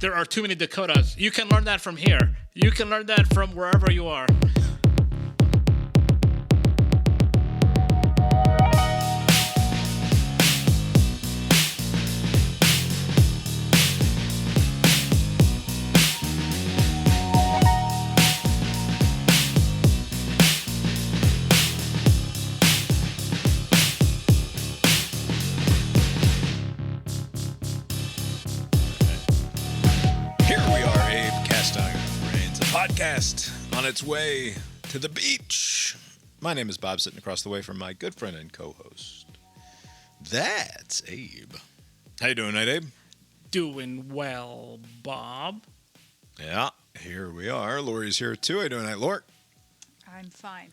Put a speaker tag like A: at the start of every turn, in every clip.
A: There are too many Dakotas. You can learn that from here. You can learn that from wherever you are.
B: On its way to the beach. My name is Bob, sitting across the way from my good friend and co-host. That's Abe. How you doing tonight, Abe?
A: Doing well, Bob.
B: Yeah, here we are. Lori's here too. How you doing tonight, Lori?
C: I'm fine.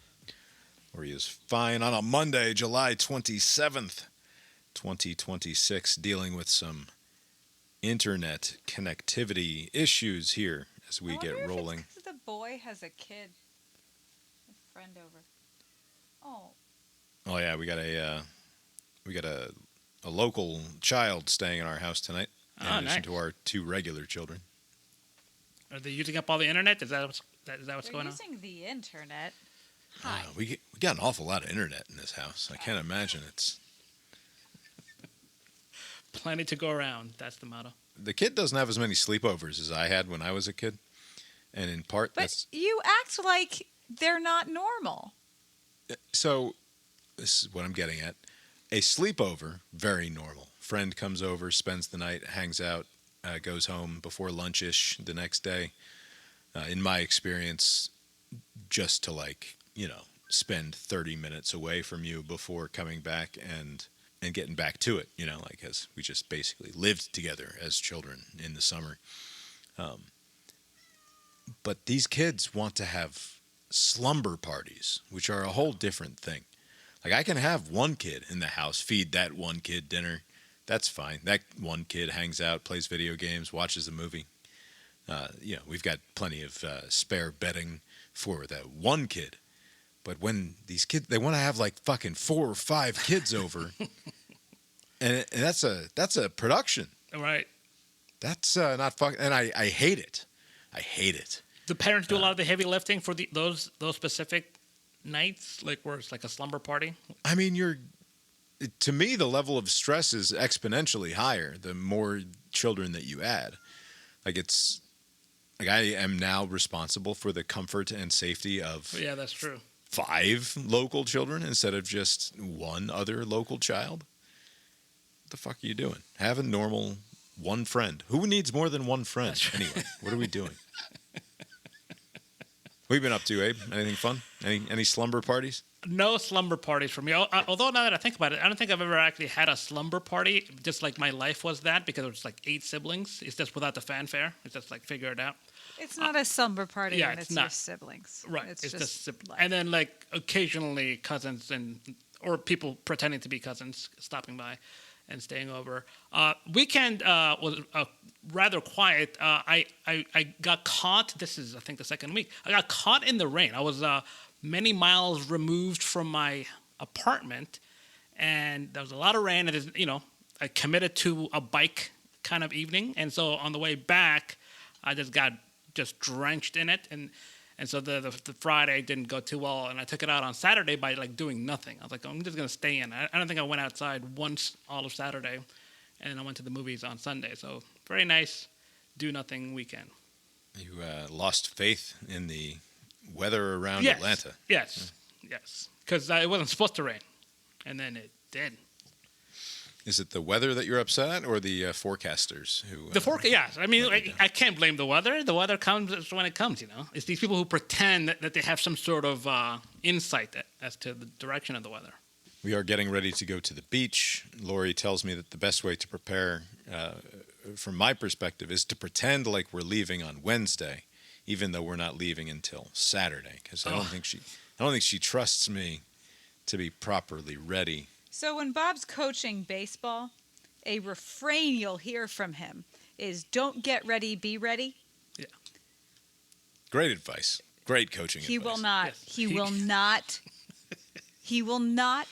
B: Lori is fine on a Monday, July 27th, 2026, dealing with some internet connectivity issues here as we get rolling.
C: It's 'cause the boy has a kid, a friend over.
B: Oh yeah, we got a local child staying in our house tonight, in addition to our two regular children.
A: Are they using up all the internet? Is that what's going on?
C: They're using the internet.
B: We got an awful lot of internet in this house. I can't imagine it's.
A: Plenty to go around. That's the motto.
B: The kid doesn't have as many sleepovers as I had when I was a kid. And in part,
C: but you act like they're not normal.
B: So, this is what I'm getting at. A sleepover, very normal. Friend comes over, spends the night, hangs out, goes home before lunch-ish the next day. In my experience, just to spend 30 minutes away from you before coming back and getting back to it, as we just basically lived together as children in the summer. But these kids want to have slumber parties, which are a whole different thing. Like, I can have one kid in the house, feed that one kid dinner. That's fine. That one kid hangs out, plays video games, watches a movie. We've got plenty of spare bedding for that one kid. But when these kids, they want to have like fucking 4 or 5 kids over, and that's a production.
A: Right.
B: That's not fucking, and I hate it. I hate it.
A: The parents do a lot of the heavy lifting for those specific nights, like where it's like a slumber party.
B: I mean, to me, the level of stress is exponentially higher the more children that you add. I am now responsible for the comfort and safety of
A: Yeah, that's true.
B: 5 local children instead of just one other local child. What the fuck are you doing? Have a normal one friend. Who needs more than one friend anyway? What are we doing? What have you been up to, Abe? Anything fun? Any slumber parties?
A: No slumber parties for me. Although now that I think about it, I don't think I've ever actually had a slumber party. Just like my life was that, because it was like 8 siblings. It's just without the fanfare. It's just like figure it out.
C: It's not a slumber party when it's your
A: not.
C: siblings.
A: Right. It's just and then like occasionally cousins or people pretending to be cousins stopping by and staying over. Weekend was rather quiet. I got caught. This is, I think, the second week. I got caught in the rain. I was many miles removed from my apartment, and there was a lot of rain. And I committed to a bike kind of evening, and so on the way back, I just got drenched in it, and so the Friday didn't go too well, and I took it out on Saturday by doing nothing. I was like, I'm just gonna stay in. I don't think I went outside once all of Saturday, and then I went to the movies on Sunday. So very nice, do nothing weekend.
B: You lost faith in the weather around Atlanta.
A: Yes, because it wasn't supposed to rain, and then it did.
B: Is it the weather that you're upset at, or the forecasters who?
A: The forecast, yes. I mean, I can't blame the weather. The weather comes when it comes. It's these people who pretend that they have some sort of insight as to the direction of the weather.
B: We are getting ready to go to the beach. Lori tells me that the best way to prepare, from my perspective, is to pretend like we're leaving on Wednesday, even though we're not leaving until Saturday, because I don't think she trusts me to be properly ready.
C: So when Bob's coaching baseball, a refrain you'll hear from him is "Don't get ready, be ready."
A: Yeah.
B: Great advice. Great coaching advice.
C: He will not.
A: Yes.
C: He will not. He will not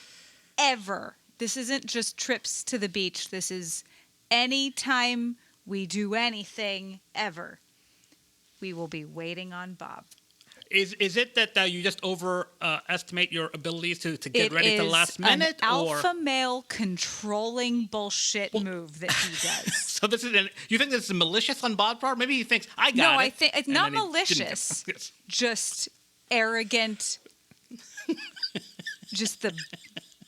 C: ever. This isn't just trips to the beach. This is any time we do anything ever, we will be waiting on Bob.
A: Is it that you just overestimate your abilities to get ready to the last minute?
C: It is an alpha male controlling bullshit move that he does.
A: So you think this is malicious on Bob's part? Maybe he thinks, I got it.
C: No, I think it's
A: and
C: not
A: then he didn't
C: malicious.
A: get it.
C: Just arrogant. Just the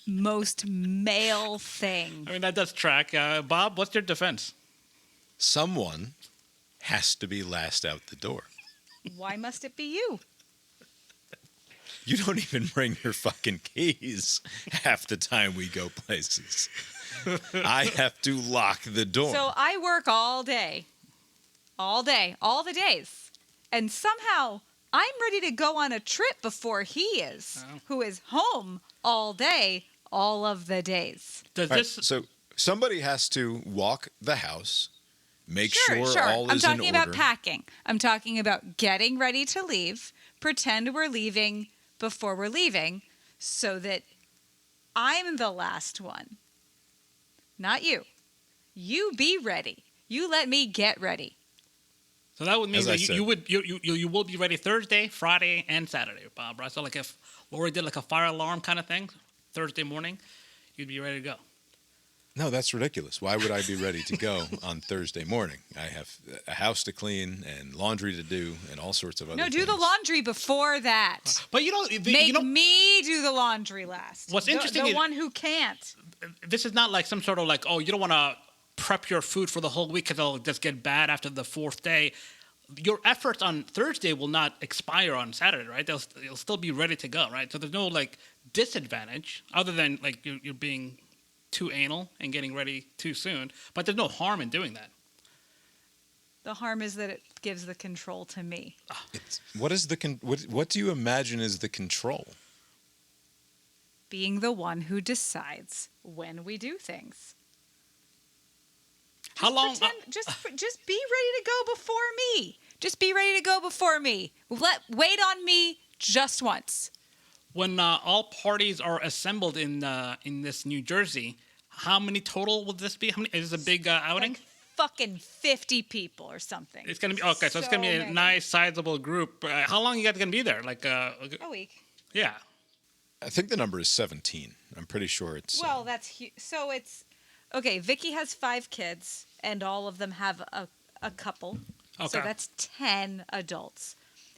C: most male thing.
A: I mean, that does track. Bob, what's your defense?
B: Someone has to be last out the door.
C: Why must it be you?
B: You don't even bring your fucking keys half the time we go places. I have to lock the door.
C: So I work all day, all the days. And somehow I'm ready to go on a trip before he is, who is home all day, all of the days.
B: So somebody has to walk the house, make sure all is in order.
C: I'm talking about packing. I'm talking about getting ready to leave, pretend we're leaving before we're leaving, so that I'm the last one. Not you. You be ready. You let me get ready.
A: So that would mean that you will be ready Thursday, Friday, and Saturday, Bob, right? So like if Lori did like a fire alarm kind of thing, Thursday morning, you'd be ready to go.
B: No, that's ridiculous. Why would I be ready to go on Thursday morning? I have a house to clean and laundry to do and all sorts of other things.
C: No, do the laundry before that.
A: But
C: Make me do the laundry last.
A: What's interesting
C: the
A: is
C: one who can't.
A: This is not like some sort of like, oh, you don't want to prep your food for the whole week because it'll just get bad after the fourth day. Your efforts on Thursday will not expire on Saturday, right? They'll still be ready to go, right? So there's no like disadvantage other than like you're being too anal and getting ready too soon. But there's no harm in doing that.
C: The harm is that it gives the control to me.
B: What do you imagine is the control?
C: Being the one who decides when we do things.
A: How long?
C: Just be ready to go before me. Just be ready to go before me. Wait on me just once.
A: When all parties are assembled in this New Jersey, how many total will this be? How many? Is this a big outing?
C: Like fucking 50 people or something.
A: It's gonna be okay. So it's gonna be a nice, sizable group. How long you guys gonna be there? Like
C: a week.
A: Yeah.
B: I think the number is 17. I'm pretty sure it's.
C: Well, that's so it's okay. Vicky has 5 kids, and all of them have a couple.
A: Okay.
C: So that's 10 adults.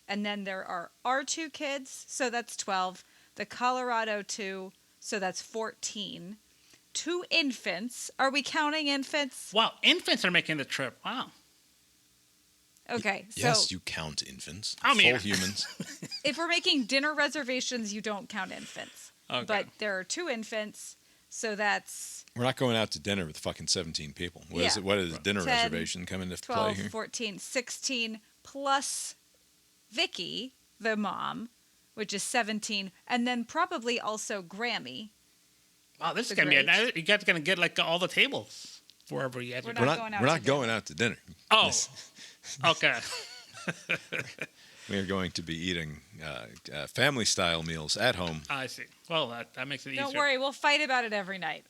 C: And then there are our 2 kids, so that's 12. The Colorado 2, so that's 14. 2 infants. Are we counting infants?
A: Wow, infants are making the trip. Wow.
C: Okay, so
B: yes, you count infants.
A: I mean,
B: full humans.
C: if we're making dinner reservations, you don't count infants.
A: Okay.
C: But there are 2 infants, so that's
B: We're not going out to dinner with fucking 17 people. What is it? What is dinner
C: 10,
B: reservation come into
C: 12,
B: play here?
C: 14, 16 plus Vicky, the mom, which is 17, and then probably also Grammy.
A: Wow, this is gonna be a nice. You guys are gonna get like all the tables wherever you guys are.
C: We're not
B: going out to dinner.
A: Oh, okay.
B: We are going to be eating family-style meals at home.
A: I see. Well, that makes it easier.
C: Don't worry, we'll fight about it every night.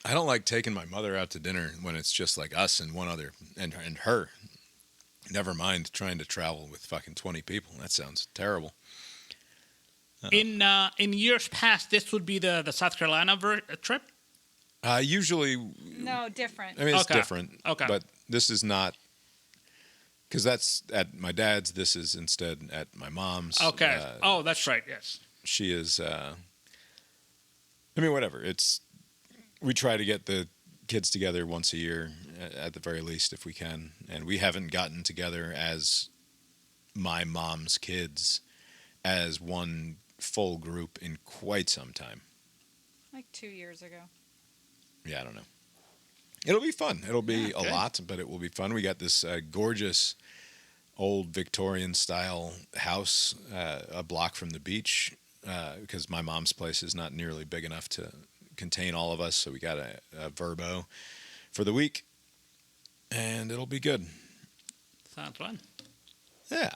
B: I don't like taking my mother out to dinner when it's just like us and one other and her. Never mind trying to travel with fucking 20 people. That sounds terrible.
A: In years past, this would be the South Carolina trip?
B: Usually.
C: No, different.
B: I mean, it's different.
A: Okay.
B: But this is not. Because that's at my dad's. This is instead at my mom's.
A: Okay. That's right. Yes.
B: She is. I mean, whatever. We try to get the kids together once a year, at the very least, if we can. And we haven't gotten together as my mom's kids as one full group in quite some time.
C: Like 2 years ago.
B: Yeah, I don't know. It'll be fun. It'll be a lot, but it will be fun. We got this gorgeous old Victorian style house a block from the beach because my mom's place is not nearly big enough to contain all of us. So we got a Verbo for the week, and it'll be good.
A: Sounds fun.
B: Yeah.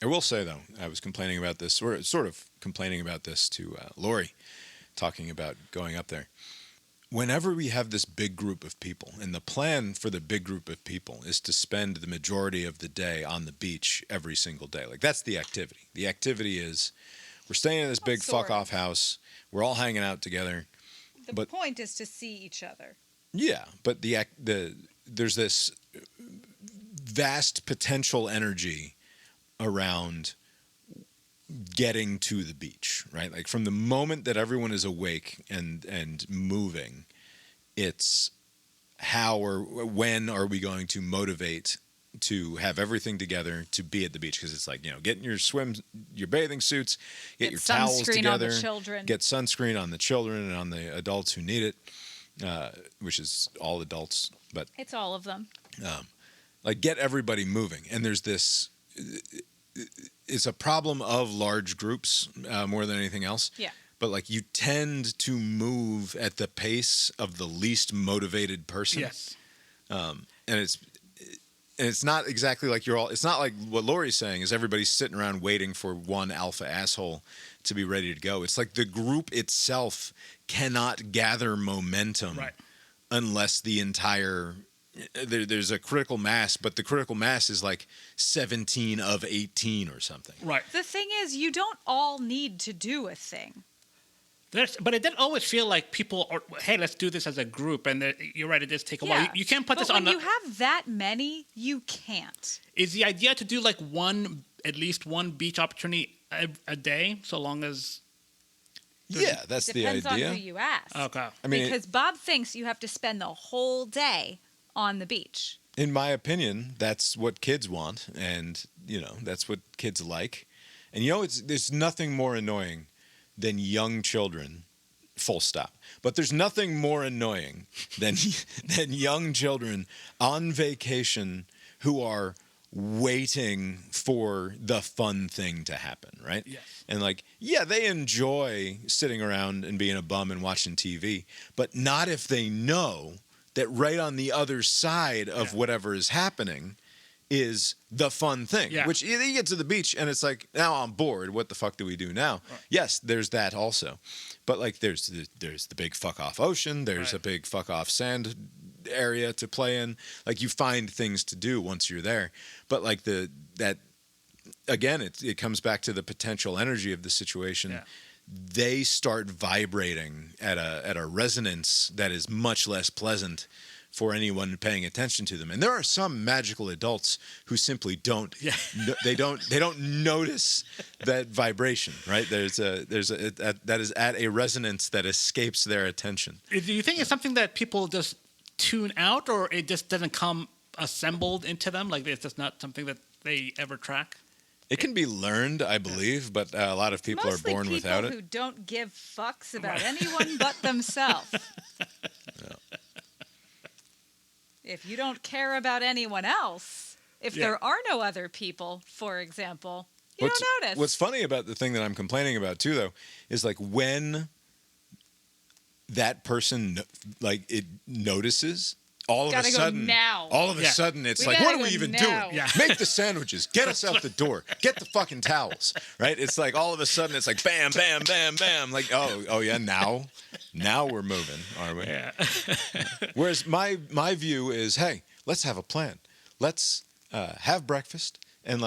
B: I will say, though, I was complaining about this, or sort of complaining about this to Lori, talking about going up there. whenever we have this big group of people, and the plan for the big group of people is to spend the majority of the day on the beach every single day. Like, that's the activity. The activity is we're staying in this big
C: Sort
B: fuck-off house. We're all hanging out together.
C: The point is to see each other.
B: Yeah, but there's this vast potential energy around getting to the beach, right? Like, from the moment that everyone is awake and moving, it's how or when are we going to motivate to have everything together to be at the beach? Because it's like, getting your bathing suits, get your towels together,
C: on the children.
B: Get sunscreen on the children and on the adults who need it, which is all adults, but
C: it's all of them.
B: Like, get everybody moving. And there's this. It's a problem of large groups more than anything else.
C: Yeah.
B: But, like, you tend to move at the pace of the least motivated person.
A: Yes.
B: And it's not exactly like it's not like what Lori's saying is everybody's sitting around waiting for one alpha asshole to be ready to go. It's like the group itself cannot gather momentum unless the entire there's a critical mass, but the critical mass is like 17 of 18 or something.
A: Right.
C: The thing is, you don't all need to do a thing.
A: But it did always feel like people are, hey, let's do this as a group. And you're right, it does take a while. You can't put this on.
C: But when you have that many, you can't.
A: Is the idea to do like at least one beach opportunity a day, so long as...
B: Yeah, that's the idea.
C: Depends on who you ask.
A: Okay.
B: I mean,
C: because Bob thinks you have to spend the whole day on the beach.
B: In my opinion, that's what kids want, and that's what kids like. And there's nothing more annoying than young children, full stop. But there's nothing more annoying than young children on vacation who are waiting for the fun thing to happen, right?
A: Yes.
B: And they enjoy sitting around and being a bum and watching TV, but not if they know that right on the other side of whatever is happening is the fun thing.
A: Yeah.
B: Which you get to the beach and it's like, now I'm bored. What the fuck do we do now? Right. Yes, there's that also. But there's the big fuck off ocean. There's a big fuck off sand area to play in. You find things to do once you're there. But again, it comes back to the potential energy of the situation. Yeah. They start vibrating at a resonance that is much less pleasant for anyone paying attention to them. And there are some magical adults who simply don't. Yeah. They don't notice that vibration, right? That is at a resonance that escapes their attention.
A: Do you think it's something that people just tune out, or it just doesn't come assembled into them? It's just not something that they ever track?
B: It can be learned, I believe, but a lot of people are born without it.
C: Mostly people who don't give fucks about anyone but themselves.
B: Yeah.
C: If you don't care about anyone else, if there are no other people, for example, you don't notice.
B: What's funny about the thing that I'm complaining about, too, though, is when that person, it notices... All of a sudden, it's like, what are we even doing?
A: Yeah.
B: Make the sandwiches. Get us out the door. Get the fucking towels. Right? It's like all of a sudden, it's like bam, bam, bam, bam. Oh yeah, now we're moving, are we?
A: Yeah.
B: Whereas my view is, hey, let's have a plan. Let's have breakfast and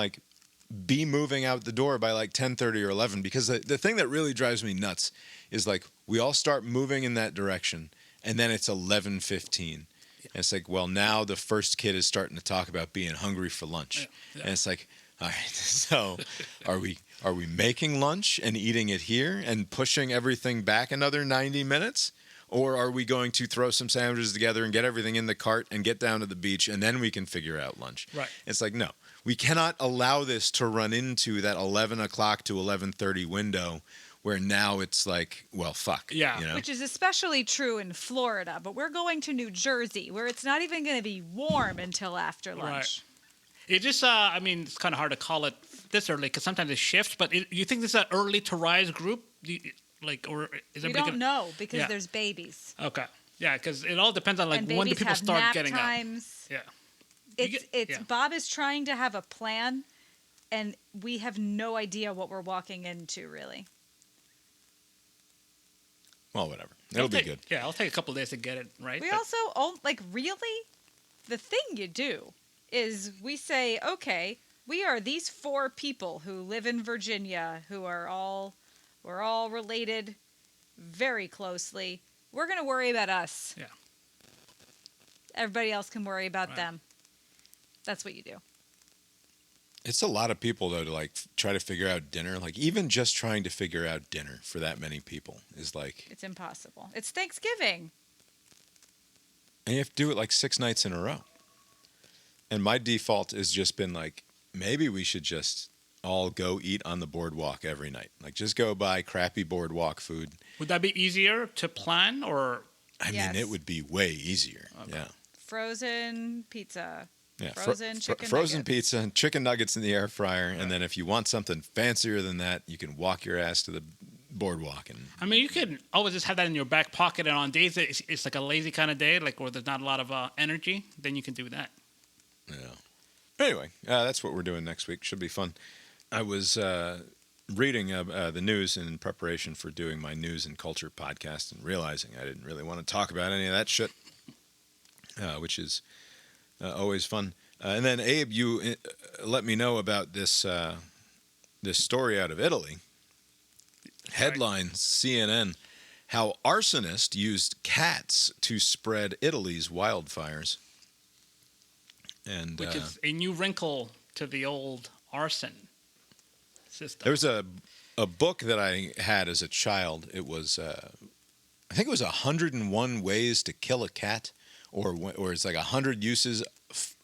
B: be moving out the door by 10:30 or 11. Because the thing that really drives me nuts is we all start moving in that direction, and then it's 11:15. And it's like, well, now the first kid is starting to talk about being hungry for lunch. Yeah. And it's like, all right, so are we making lunch and eating it here and pushing everything back another 90 minutes? Or are we going to throw some sandwiches together and get everything in the cart and get down to the beach and then we can figure out lunch?
A: Right.
B: It's like, no, we cannot allow this to run into that 11 o'clock to 11:30 window where now it's like, well, fuck.
A: Yeah.
C: Which is especially true in Florida, but we're going to New Jersey, where it's not even going to be warm until after lunch.
A: Right. It just, it's kind of hard to call it this early, because sometimes it shifts, but you think this is an early to rise group? Or is
C: we don't know, because there's babies.
A: Okay. Yeah, because it all depends on, when do people start
C: nap
A: getting
C: times.
A: up? Yeah.
C: Bob is trying to have a plan, and we have no idea what we're walking into, really.
B: Well, whatever. It'll be good.
A: Yeah, I'll take a couple of days to get it right.
C: We
A: but-
C: also, really, the thing you do is we say, okay, we are these 4 people who live in Virginia who are we're all related very closely. We're going to worry about us.
A: Yeah.
C: Everybody else can worry about
A: Right.
C: them. That's what you do.
B: It's a lot of people, though, to like try to figure out dinner. Like even just trying to figure out dinner for that many people is like,
C: It's impossible. It's Thanksgiving.
B: and you have to do it like 6 nights in a row. And my default has just been like, maybe we should just all go eat on the boardwalk every night. Like just go buy crappy boardwalk food.
A: Would that be easier to plan or?
B: I
C: Yes.
B: mean, it would be way easier.
A: Okay.
B: Yeah.
C: Frozen pizza.
B: Yeah,
C: Frozen chicken
B: frozen
C: nuggets.
B: pizza and chicken nuggets in the air fryer, and then if you want something fancier than that, you can walk your ass to the boardwalk. And
A: I mean, you can always just have that in your back pocket, and on days that it's like a lazy kind of day, like where there's not a lot of energy, then you can do that.
B: yeah. Anyway, that's what we're doing next week. Should be fun. I was reading the news in preparation for doing my news and culture podcast, and realizing I didn't really want to talk about any of that shit, which is always fun. And then Abe, you let me know about this this story out of Italy. Headline CNN: How arsonists used cats to spread Italy's wildfires. And
A: Which is a new wrinkle to the old arson system.
B: there was a book that I had as a child. It was I think it was 101 Ways to Kill a Cat, or it's like 100 uses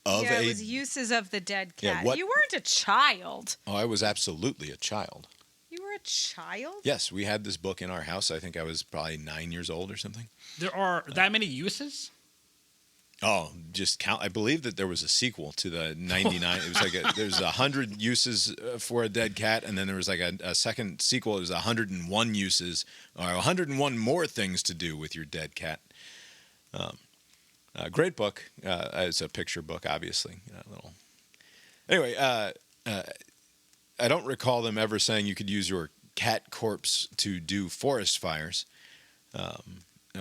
B: of
C: yeah,
B: a.
C: it was uses of the dead
B: Yeah,
C: cat.
B: what-
C: You weren't a child.
B: Oh, I was absolutely a child.
C: You were a child?
B: Yes, we had this book in our house. I think I was probably 9 years old or something.
A: There are that many uses?
B: Oh, just count. I believe that there was a sequel to the 99. It was like there's 100 uses for a dead cat, and then there was like a second sequel. It was 101 uses, or 101 more things to do with your dead cat. Great book. It's a picture book, obviously. Anyway, I don't recall them ever saying you could use your cat corpse to do forest fires.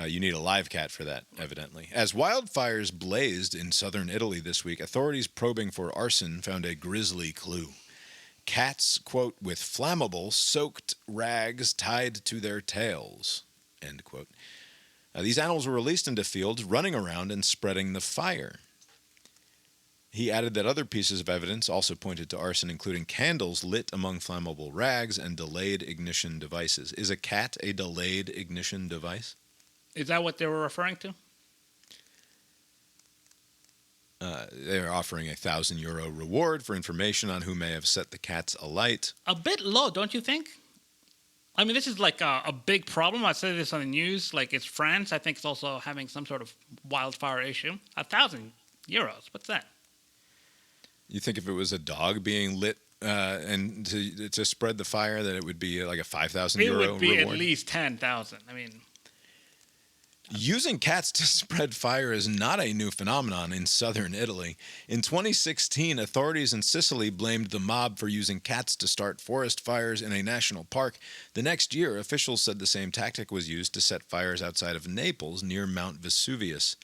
B: You need a live cat for that, evidently. As wildfires blazed in southern Italy this week, authorities probing for arson found a grisly clue. Cats, quote, with flammable, soaked rags tied to their tails, end quote. These animals were released into fields, running around and spreading the fire. He added that other pieces of evidence also pointed to arson, including candles lit among flammable rags and delayed ignition devices. Is a cat a delayed ignition device?
A: Is that what they were referring to?
B: They're offering a €1,000 reward for information on who may have set the cats alight.
A: A bit low, don't you think? I mean, this is like a big problem. I said this on the news. Like, it's France. I think it's also having some sort of wildfire issue. €1,000. What's that?
B: You think if it was a dog being lit and to spread the fire, that it would be like a €5,000
A: It would be
B: reward?
A: at least 10,000. I mean,
B: Using cats to spread fire is not a new phenomenon in southern Italy. In 2016, authorities in Sicily blamed the mob for using cats to start forest fires in a national park. The next year, officials said the same tactic was used to set fires outside of Naples near Mount Vesuvius.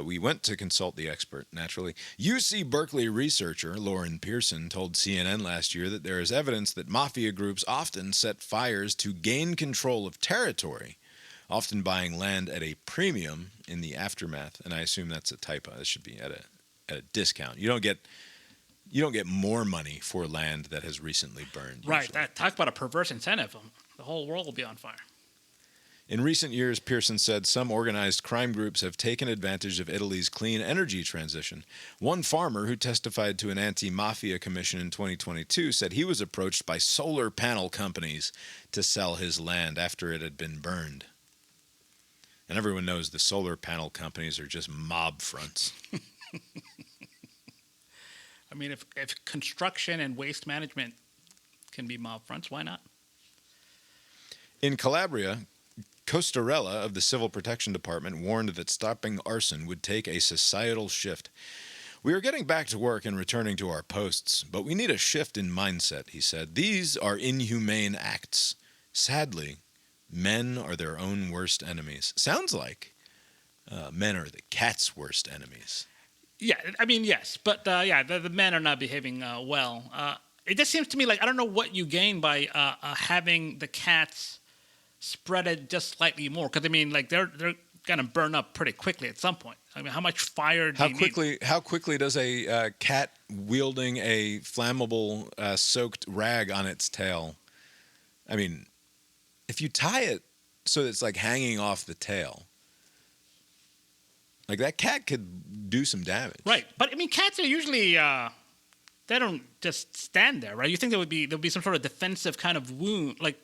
B: We went to consult the expert, naturally. UC Berkeley researcher Lauren Pearson told CNN last year that there is evidence that mafia groups often set fires to gain control of territory, often buying land at a premium in the aftermath. And I assume that's a typo. It should be at a discount. You don't get more money for land that has recently burned.
A: right.
B: usually.
A: Talk about a perverse incentive. The whole world will be on fire.
B: In recent years, Pearson said some organized crime groups have taken advantage of Italy's clean energy transition. One farmer who testified to an anti-mafia commission in 2022 said he was approached by solar panel companies to sell his land after it had been burned. And everyone knows the solar panel companies are just mob fronts.
A: I mean, if construction and waste management can be mob fronts, why not?
B: In Calabria, Costarella of the Civil Protection Department warned that stopping arson would take a societal shift. We are getting back to work and returning to our posts, but we need a shift in mindset, he said. These are inhumane acts. Sadly, Men are their own worst enemies. Sounds like men are the cat's worst enemies.
A: Yeah, I mean, yes, but the men are not behaving well. It just seems to me like I don't know what you gain by having the cats spread it just slightly more. Because I mean, like they're gonna burn up pretty quickly at some point. I mean, how much fire do you need?
B: How quickly does a cat wielding a flammable soaked rag on its tail? I mean, if you tie it so that it's like hanging off the tail, like that cat could do some damage.
A: Right, but I mean, cats are usually they don't just stand there, right? You think there'll be some sort of defensive kind of wound, like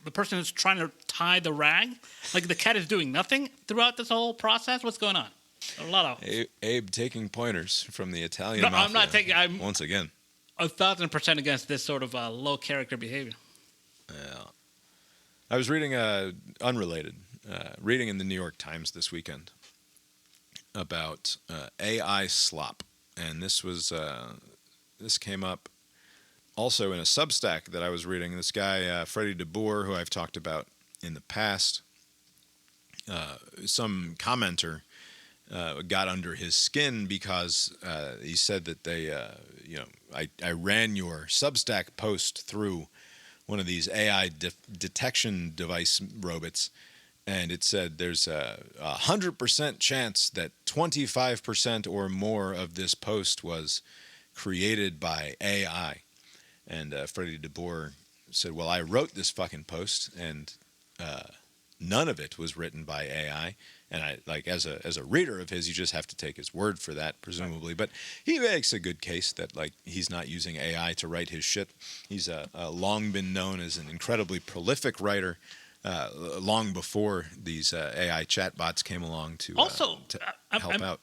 A: the person who's trying to tie the rag, like the cat is doing nothing throughout this whole process. What's going on? A lot of
B: Abe taking pointers from the Italian
A: No,
B: mafia.
A: I'm not taking. I'm
B: once again
A: 1,000% against this sort of low character behavior.
B: Yeah. I was reading unrelated reading in the New York Times this weekend about AI slop, and this came up also in a Substack that I was reading. This guy Freddie DeBoer, who I've talked about in the past, some commenter got under his skin because he said that I ran your Substack post through one of these AI detection device robots, and it said there's a 100% chance that 25% or more of this post was created by AI. And Freddie DeBoer said, well, I wrote this fucking post, and none of it was written by AI. And I, like, as a reader of his, you just have to take his word for that, presumably. But he makes a good case that, like, he's not using AI to write his shit. He's long been known as an incredibly prolific writer, long before these AI chatbots came along to help out.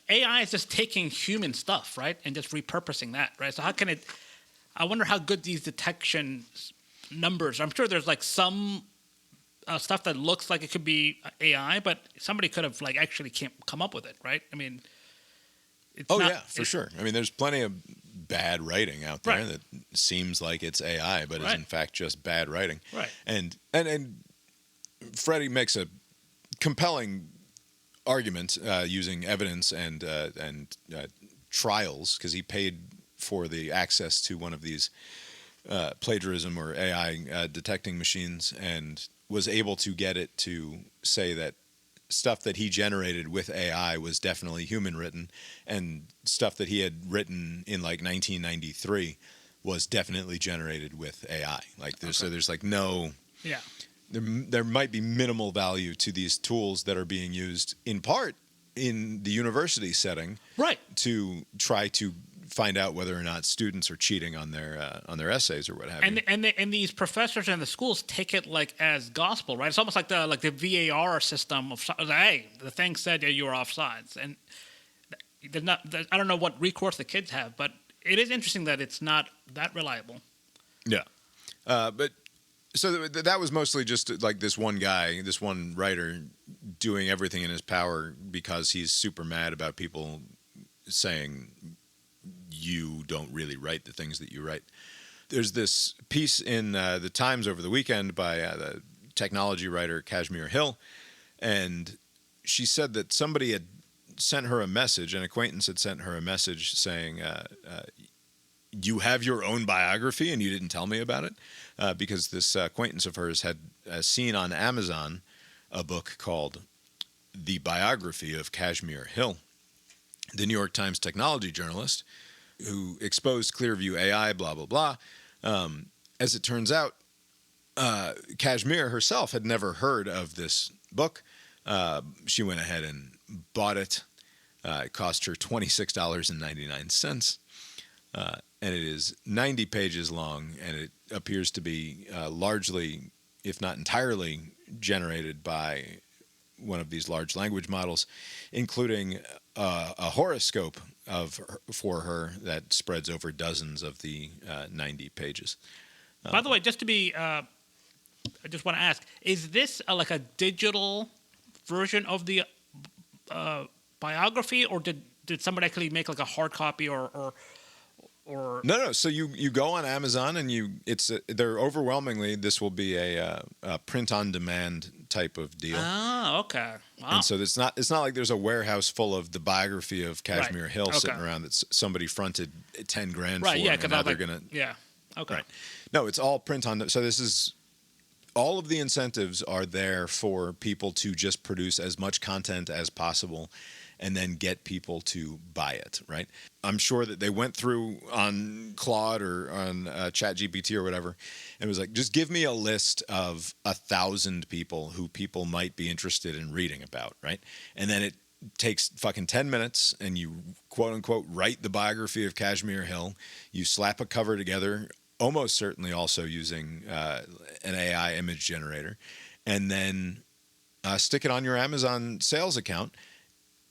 A: AI is just taking human stuff, right, and just repurposing that, right? So how can it? I wonder how good these detection numbers. I'm sure there's like some stuff that looks like it could be AI, but somebody could have like actually come up with it, right? I mean,
B: for sure. I mean, there's plenty of bad writing out there that seems like it's AI, but is in fact just bad writing.
A: Right.
B: And Freddie makes a compelling argument using evidence and trials, because he paid for the access to one of these plagiarism or AI detecting machines, and was able to get it to say that stuff that he generated with AI was definitely human written, and stuff that he had written in like 1993 was definitely generated with AI. Like there's like no.
A: Yeah.
B: There might be minimal value to these tools that are being used in part in the university setting,
A: right,
B: to try to find out whether or not students are cheating on their essays or what have you.
A: And these professors in the schools take it like as gospel, right? It's almost like the VAR system of, hey, the thing said that you were offsides, and I don't know what recourse the kids have, but it is interesting that it's not that reliable.
B: Yeah, but. So that was mostly just like this one guy, this one writer, doing everything in his power because he's super mad about people saying you don't really write the things that you write. There's this piece in the Times over the weekend by the technology writer Kashmir Hill, and she said that somebody had sent her a message, an acquaintance had sent her a message saying, you have your own biography and you didn't tell me about it? Because this acquaintance of hers had seen on Amazon a book called The Biography of Kashmir Hill, the New York Times technology journalist who exposed Clearview AI, blah, blah, blah. As it turns out, Kashmir herself had never heard of this book. She went ahead and bought it. It cost her $26.99. And it is 90 pages long, and it appears to be largely, if not entirely, generated by one of these large language models, including a horoscope for her that spreads over dozens of the 90 pages.
A: By the way, just to be, I just want to ask, is this like a digital version of the biography, or did somebody actually make like a hard copy or or
B: No. So you go on Amazon and they're overwhelmingly, this will be a print on demand type of deal.
A: Oh, okay. Wow.
B: And so it's not like there's a warehouse full of the biography of Kashmir
A: Right.
B: Hill
A: Okay.
B: sitting around that somebody fronted 10 grand
A: Right,
B: for.
A: yeah,
B: and
A: because
B: now
A: I'm
B: they're
A: like,
B: gonna.
A: yeah, okay.
B: Right. No, it's all print on. So this is all of the incentives are there for people to just produce as much content as possible and then get people to buy it, right? I'm sure that they went through on Claude or on ChatGPT or whatever, and it was like, just give me a list of 1,000 people who people might be interested in reading about, right? And then it takes fucking 10 minutes and you quote unquote write the biography of Kashmir Hill. You slap a cover together, almost certainly also using an AI image generator, and then stick it on your Amazon sales account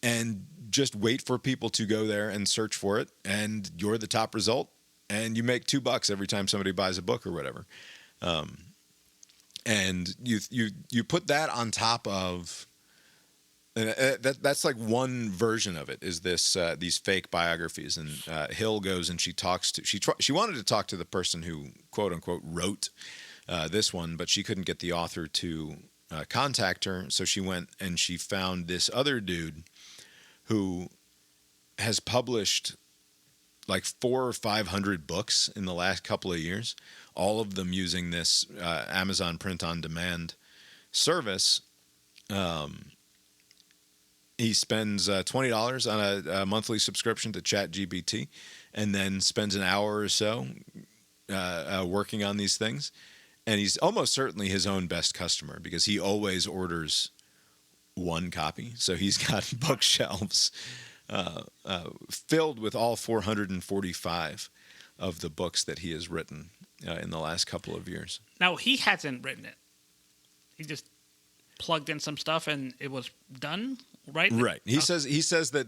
B: and just wait for people to go there and search for it, and you're the top result, and you make $2 every time somebody buys a book or whatever. And you put that on top of. And that's like one version of it is this these fake biographies, and Hill goes and she talks to she wanted to talk to the person who quote unquote wrote this one, but she couldn't get the author to contact her, so she went and she found this other dude who has published like 400 or 500 books in the last couple of years, all of them using this Amazon print on demand service. He spends $20 on a monthly subscription to ChatGPT, and then spends an hour or so working on these things. And he's almost certainly his own best customer because he always orders one copy. So he's got bookshelves filled with all 445 of the books that he has written in the last couple of years.
A: Now, he hasn't written it. He just plugged in some stuff and it was done, right?
B: Right. He says that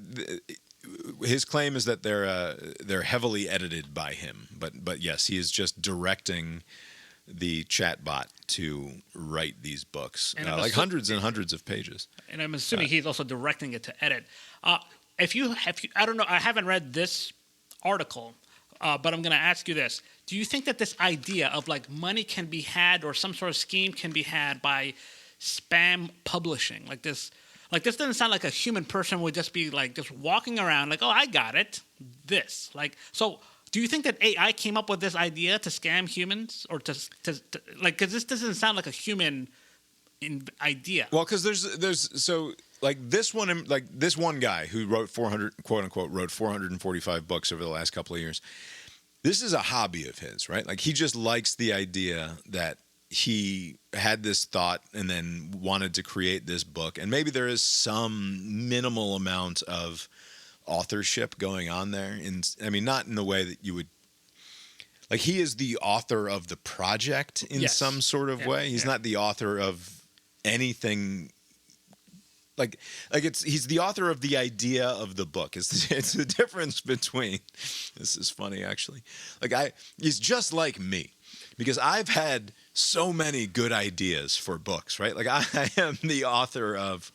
B: his claim is that they're heavily edited by him, but yes, he is just directing the chatbot to write these books, like hundreds and hundreds of pages.
A: And I'm assuming he's also directing it to edit. If you, I don't know, I haven't read this article, but I'm going to ask you this: do you think that this idea of like money can be had, or some sort of scheme can be had by spam publishing, like this? Like, this doesn't sound like a human person would just be like just walking around like, oh, I got it. This, like, so. Do you think that AI came up with this idea to scam humans, or to like? Because this doesn't sound like a human idea.
B: Well, because there's so like this one guy who wrote 400 quote unquote wrote 445 books over the last couple of years. This is a hobby of his, right? Like, he just likes the idea that he had this thought and then wanted to create this book, and maybe there is some minimal amount of authorship going on there. I mean, not in the way that you would like, he is the author of the project in some sort of way. He's not the author of anything. Like he's the author of the idea of the book. It's the difference between. This is funny, actually. He's just like me, because I've had so many good ideas for books, right? Like, I am the author of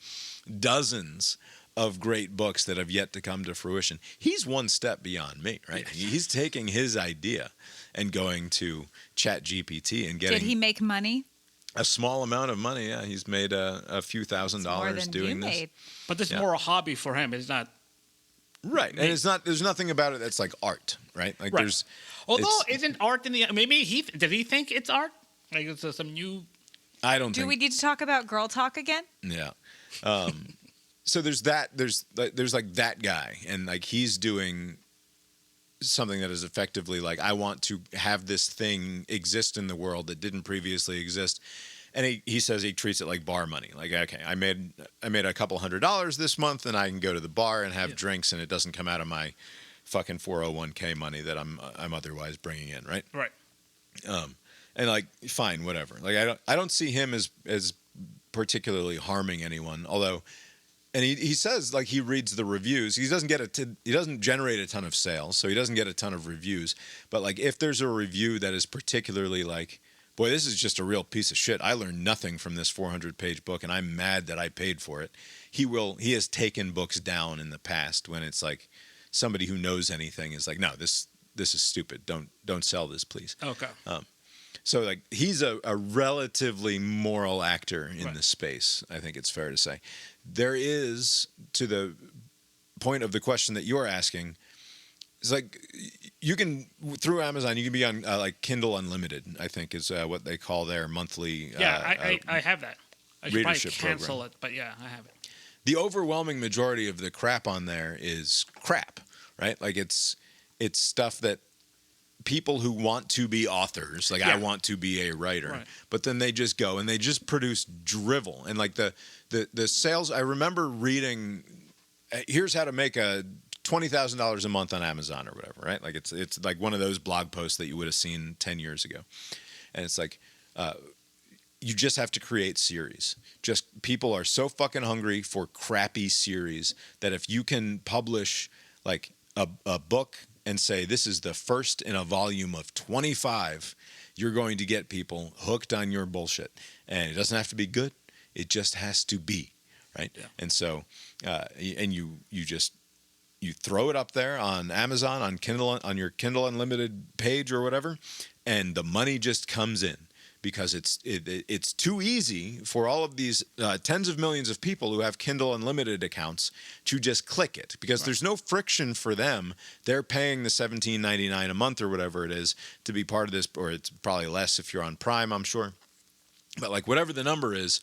B: dozens of great books that have yet to come to fruition. He's one step beyond me, right? Yes. He's taking his idea and going to ChatGPT and getting.
C: Did he make money?
B: A small amount of money, yeah. He's made a few $1,000s doing this. Made.
A: But this is more a hobby for him. It's not.
B: Right. And it's not. There's nothing about it that's like art, right? Like, there's.
A: Although, isn't art in the. Maybe did he think it's art? Like, it's some new.
B: I don't think.
C: Do we need to talk about girl talk again?
B: Yeah. So there's that. There's like that guy, and like, he's doing something that is effectively like, I want to have this thing exist in the world that didn't previously exist, and he says he treats it like bar money. Like, okay, I made a couple $100 this month, and I can go to the bar and have drinks, and it doesn't come out of my fucking 401k money that I'm otherwise bringing in, right?
A: Right.
B: And like, fine, whatever. Like, I don't see him as particularly harming anyone, although. And he says, like, he reads the reviews. He doesn't generate a ton of sales, so he doesn't get a ton of reviews. But like, if there's a review that is particularly like, boy, this is just a real piece of shit. I learned nothing from this 400-page book, and I'm mad that I paid for it. He has taken books down in the past when it's like somebody who knows anything is like, no, this this is stupid. Don't sell this, please.
A: Okay.
B: So like he's a relatively moral actor in
A: Right.
B: this space. I think it's fair to say. There is, to the point of the question that you're asking, it's like you can, through Amazon, you can be on like Kindle Unlimited, I think is what they call their monthly.
A: Yeah, I have that. I should probably
B: readership
A: cancel
B: program.
A: it, but yeah, I have it.
B: The overwhelming majority of the crap on there is crap, right? Like it's stuff that people who want to be authors, like I
A: Yeah.
B: want to be a writer,
A: Right.
B: but then they just go and they just produce drivel. And like the sales, I remember reading, here's how to make a $20,000 a month on Amazon or whatever, right? Like it's like one of those blog posts that you would have seen 10 years ago. And it's like, you just have to create series. Just people are so fucking hungry for crappy series that if you can publish like a book and say this is the first in a volume of 25, you're going to get people hooked on your bullshit. And it doesn't have to be good. It just has to be, right?
A: Yeah.
B: And so, and you throw it up there on Amazon, on Kindle, on your Kindle Unlimited page or whatever, and the money just comes in. Because it's too easy for all of these tens of millions of people who have Kindle Unlimited accounts to just click it. Because there's no friction for them. They're paying the $17.99 a month or whatever it is to be part of this, or it's probably less if you're on Prime, I'm sure. But like whatever the number is,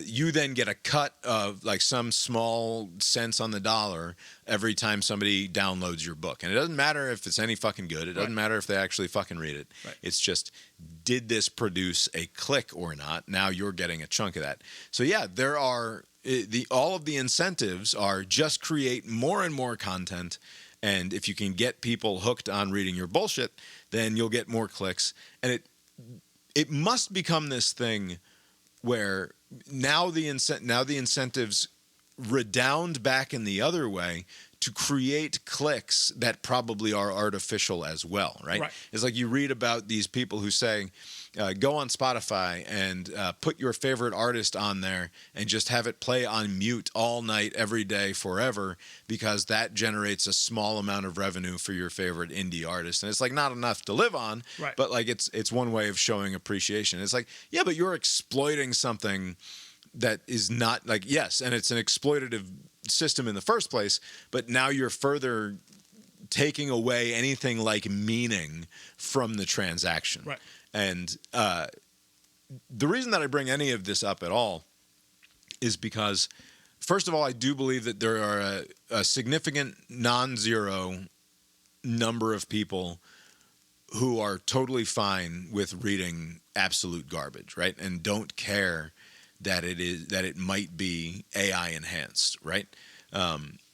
B: you then get a cut of like some small cents on the dollar every time somebody downloads your book. And it doesn't matter if it's any fucking good. It doesn't matter if they actually fucking read it.
A: Right.
B: It's just, did this produce a click or not? Now you're getting a chunk of that. So yeah, there are all of the incentives are just create more and more content. And if you can get people hooked on reading your bullshit, then you'll get more clicks. And it must become this thing where now the incentives redound back in the other way to create clicks that probably are artificial as well, right? It's like you read about these people who say, go on Spotify and put your favorite artist on there and just have it play on mute all night, every day, forever, because that generates a small amount of revenue for your favorite indie artist. And it's like not enough to live on,
A: Right.
B: but like it's one way of showing appreciation. It's like, yeah, but you're exploiting something that is not like, yes, and it's an exploitative system in the first place, but now you're further taking away anything like meaning from the transaction.
A: Right.
B: And the reason that I bring any of this up at all is because, first of all, I do believe that there are a significant non-zero number of people who are totally fine with reading absolute garbage, right? And don't care that it might be AI enhanced, right?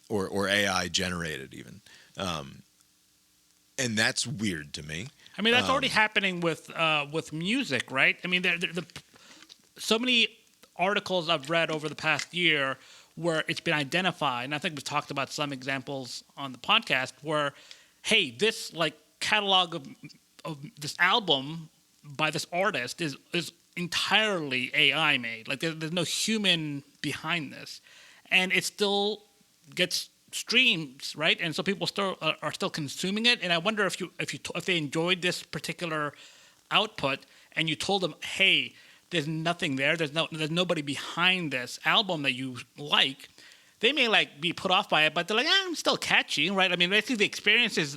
B: Or AI generated even. And that's weird to me.
A: I mean, that's already happening with music, right? I mean, so many articles I've read over the past year where it's been identified, and I think we've talked about some examples on the podcast where, hey, this like catalog of this album by this artist is entirely AI made. Like there's no human behind this, and it still gets streams, right? And so people still are still consuming it. And I wonder if they enjoyed this particular output, and you told them, hey, there's nothing there. There's nobody behind this album that you like. They may like be put off by it, but they're like, I'm still catchy, right? I mean, basically the experience is,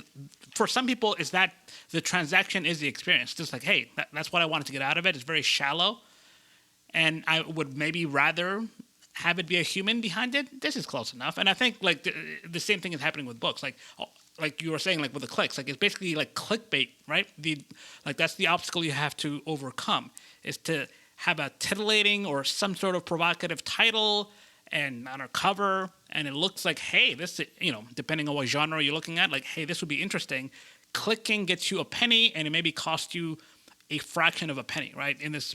A: for some people, is that the transaction is the experience. Just like, hey, that's what I wanted to get out of it. It's very shallow, and I would maybe rather have it be a human behind it. This is close enough. And I think like the same thing is happening with books. Like you were saying, like with the clicks, like it's basically like clickbait, right? That's the obstacle you have to overcome, is to have a titillating or some sort of provocative title and on a cover, and it looks like, hey, this, depending on what genre you're looking at, like, hey, this would be interesting. Clicking gets you a penny, and it maybe costs you a fraction of a penny, right, in this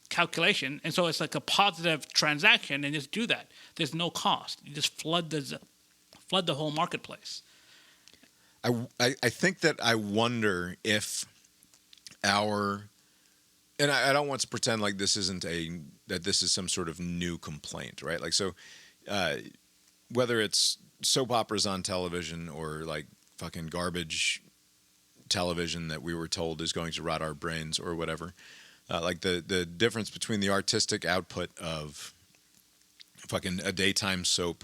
A: calculation. And so it's like a positive transaction, and just do that. There's no cost. You just flood the whole marketplace.
B: I think that I wonder if and I don't want to pretend like this isn't that this is some sort of new complaint, right? Like, so whether it's soap operas on television or like fucking garbage television that we were told is going to rot our brains or whatever. Like the difference between the artistic output of fucking a daytime soap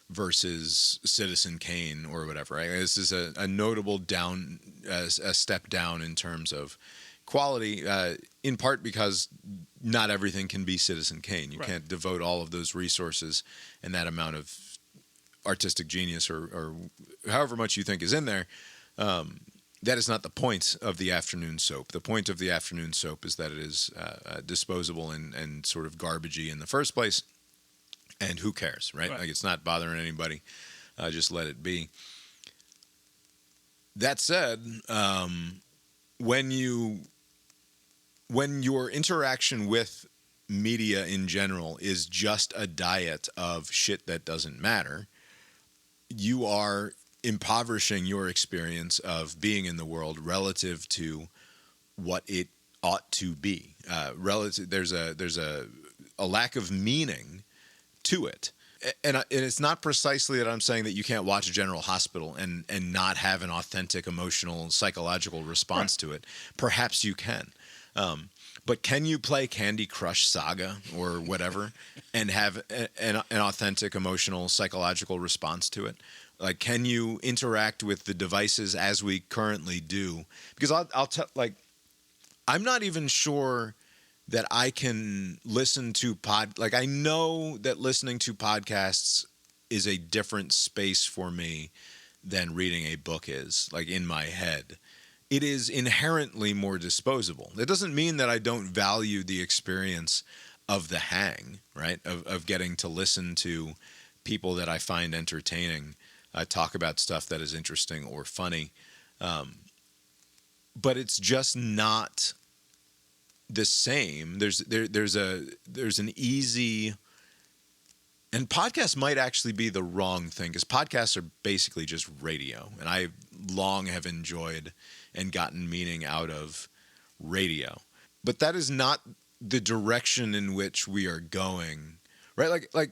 B: versus Citizen Kane or whatever. Right? This is a notable a step down in terms of quality, in part because not everything can be Citizen Kane. You can't devote all of those resources and that amount of artistic genius or however much you think is in there. That is not the point of the afternoon soap. The point of the afternoon soap is that it is disposable and sort of garbagey in the first place. And who cares, right? Like, it's not bothering anybody. Just let it be. That said, when your interaction with media in general is just a diet of shit that doesn't matter, you are impoverishing your experience of being in the world relative to what it ought to be. There's a lack of meaning to it. And it's not precisely that I'm saying that you can't watch General Hospital and not have an authentic emotional, psychological response to it. Perhaps you can. But can you play Candy Crush Saga or whatever and have an authentic, emotional, psychological response to it? Like, can you interact with the devices as we currently do? Because I'll tell, like, I'm not even sure that I can listen to like, I know that listening to podcasts is a different space for me than reading a book is, like, in my head. It is inherently more disposable. It doesn't mean that I don't value the experience of the hang, right? Of getting to listen to people that I find entertaining talk about stuff that is interesting or funny. But it's just not the same. There's an easy, and podcasts might actually be the wrong thing, because podcasts are basically just radio, and I long have enjoyed and gotten meaning out of radio. But that is not the direction in which we are going, right? Like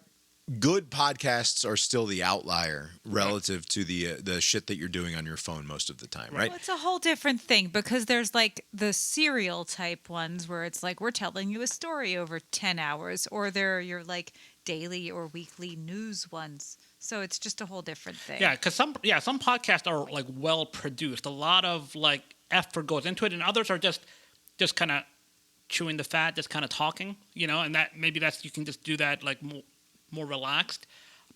B: good podcasts are still the outlier relative to the shit that you're doing on your phone most of the time, right?
C: Well, it's a whole different thing, because there's like the serial type ones where it's like we're telling you a story over 10 hours, or there are your like daily or weekly news ones. So it's just a whole different thing.
A: Yeah, because some podcasts are like well produced. A lot of like effort goes into it, and others are just kind of chewing the fat, just kind of talking, and that maybe you can just do that like more relaxed.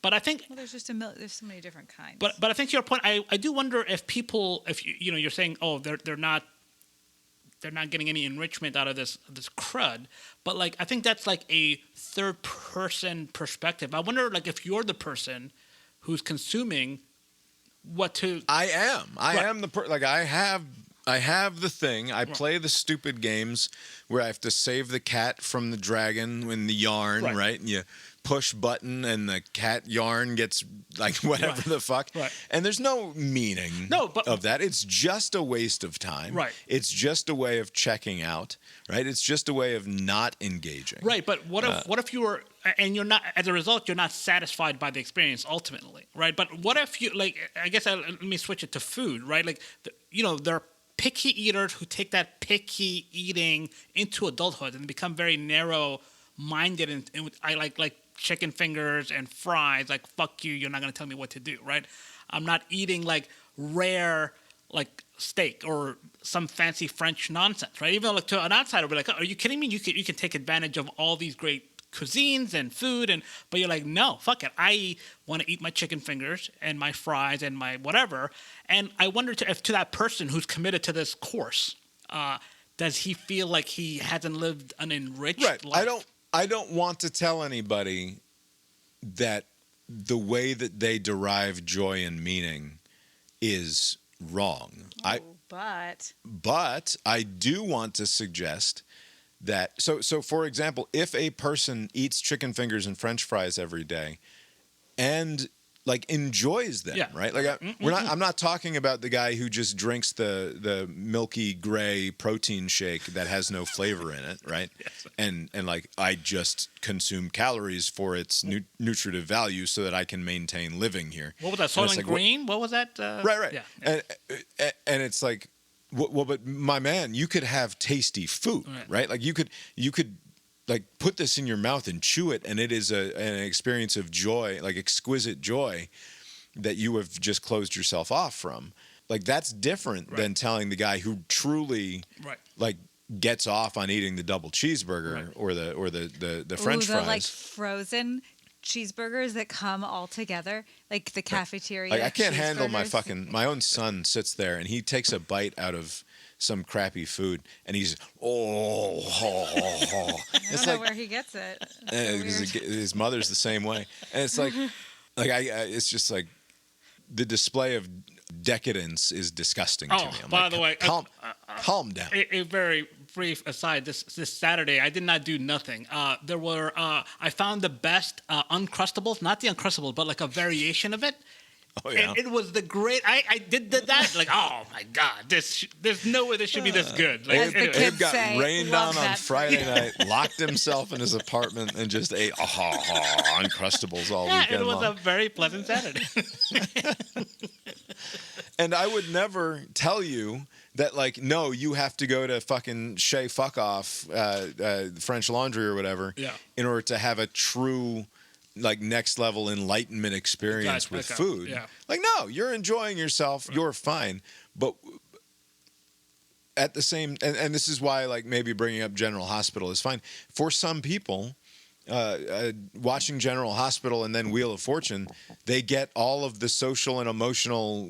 A: But I think
C: there's just there's so many different kinds.
A: But I think to your point, I do wonder if people, if you're saying, oh, they're not getting any enrichment out of this crud. But like, I think that's like a third person perspective. I wonder, like, if you're the person who's consuming what to.
B: I am the like I have the thing. I play the stupid games where I have to save the cat from the dragon in the yarn, right? And you push button and the cat yarn gets like whatever the fuck. Right. And there's no meaning of that. It's just a waste of time.
A: Right.
B: It's just a way of checking out, right? It's just a way of not engaging.
A: Right, but what if you were, and you're not, as a result, you're not satisfied by the experience ultimately, right? But what if you, like, I guess let me switch it to food, right? Like, there are picky eaters who take that picky eating into adulthood and become very narrow-minded, and I like chicken fingers and fries. Like, fuck you, you're not going to tell me what to do, right? I'm not eating like rare like steak or some fancy French nonsense, right? Even like to an outsider, we're like, oh, are you kidding me? You can take advantage of all these great cuisines and food, but you're like, no, fuck it. I want to eat my chicken fingers and my fries and my whatever. And I wonder if to that person who's committed to this course, does he feel like he hasn't lived an enriched life?
B: I don't want to tell anybody that the way that they derive joy and meaning is wrong. But I do want to suggest that so for example, if a person eats chicken fingers and French fries every day and like enjoys them, right? Like I'm not talking about the guy who just drinks the milky gray protein shake that has no flavor in it, right? Yes. And like I just consume calories for its nutritive value so that I can maintain living here.
A: What was that? Soylent Green? What was that?
B: Right. Yeah. And it's like, Well, but my man, you could have tasty food, right? Like you could like put this in your mouth and chew it, and it is an experience of joy, like exquisite joy, that you have just closed yourself off from. Like that's different than telling the guy who truly like gets off on eating the double cheeseburger or the French fries.
C: Like frozen cheeseburgers that come all together, like the cafeteria.
B: Like I can't handle my own son sits there and he takes a bite out of some crappy food and he's
C: I don't know where he gets it.
B: His mother's the same way, and it's like it's just like the display of decadence is disgusting to me.
A: By the way,
B: calm down.
A: A very brief aside. This Saturday, I did not do nothing. There were I found the best Uncrustables, not the Uncrustables, but like a variation of it.
B: Oh yeah,
A: and it was the great. I did that. Like, oh my god, there's no way this should be this good. Like,
B: Abe got rained on Friday night, locked himself in his apartment, and just ate Uncrustables all weekend
A: it was
B: long.
A: a very pleasant Saturday.
B: And I would never tell you that, like, no, you have to go to fucking Shea Fuck Off, French Laundry or whatever, in order to have a true, like, next level enlightenment experience with food. Yeah. Like, no, you're enjoying yourself, you're fine. But at the same, and this is why, like, maybe bringing up General Hospital is fine. For some people, watching General Hospital and then Wheel of Fortune, they get all of the social and emotional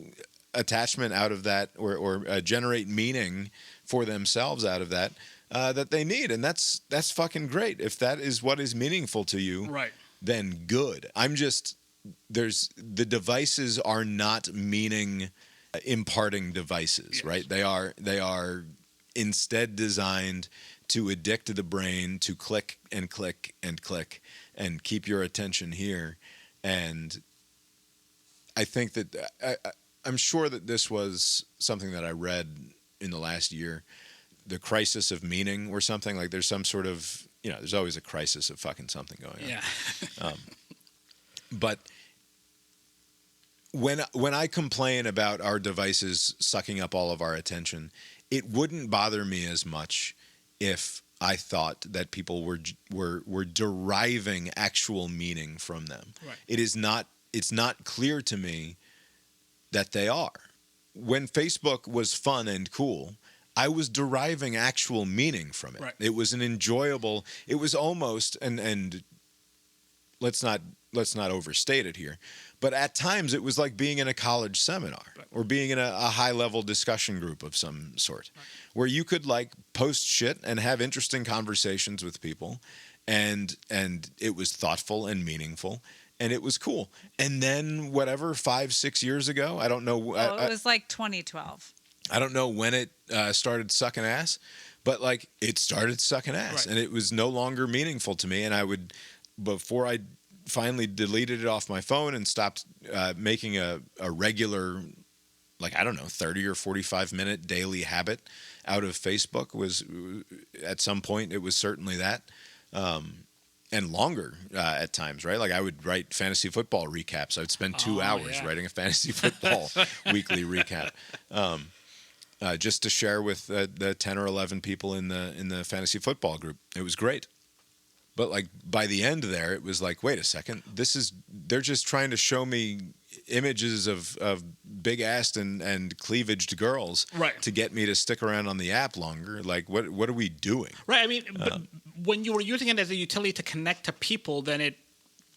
B: attachment out of that, or generate meaning for themselves out of that, that they need, and that's fucking great. If that is what is meaningful to you, then good. I'm just the devices are not meaning imparting devices, right? They are instead designed to addict the brain to click and click and click and keep your attention here. And I think that I'm sure that this was something that I read in the last year, the crisis of meaning or something. Like there's some sort of, there's always a crisis of fucking something going on.
A: Yeah.
B: But when I complain about our devices sucking up all of our attention, it wouldn't bother me as much if I thought that people were deriving actual meaning from them. Right. It's not clear to me that they are. When Facebook was fun and cool, I was deriving actual meaning from it. Right. It was an enjoyable. It was almost and let's not overstate it here, but at times it was like being in a college seminar or being in a high level discussion group of some sort, where you could like post shit and have interesting conversations with people, and it was thoughtful and meaningful. And it was cool. And then whatever, 5-6 years ago, I don't know.
C: It was like 2012.
B: I don't know when it started sucking ass, but like it started sucking ass, and it was no longer meaningful to me. And I would, before I finally deleted it off my phone and stopped making a regular, like, I don't know, 30 or 45 minute daily habit out of Facebook, was at some point, it was certainly that. And longer at times, right? Like I would write fantasy football recaps. I would spend 2 hours writing a fantasy football weekly recap, just to share with the 10 or 11 people in the fantasy football group. It was great. But like by the end there, it was like, wait a second, they're just trying to show me images of big-assed and cleavaged girls to get me to stick around on the app longer. Like, what are we doing?
A: Right. I mean, but when you were using it as a utility to connect to people, then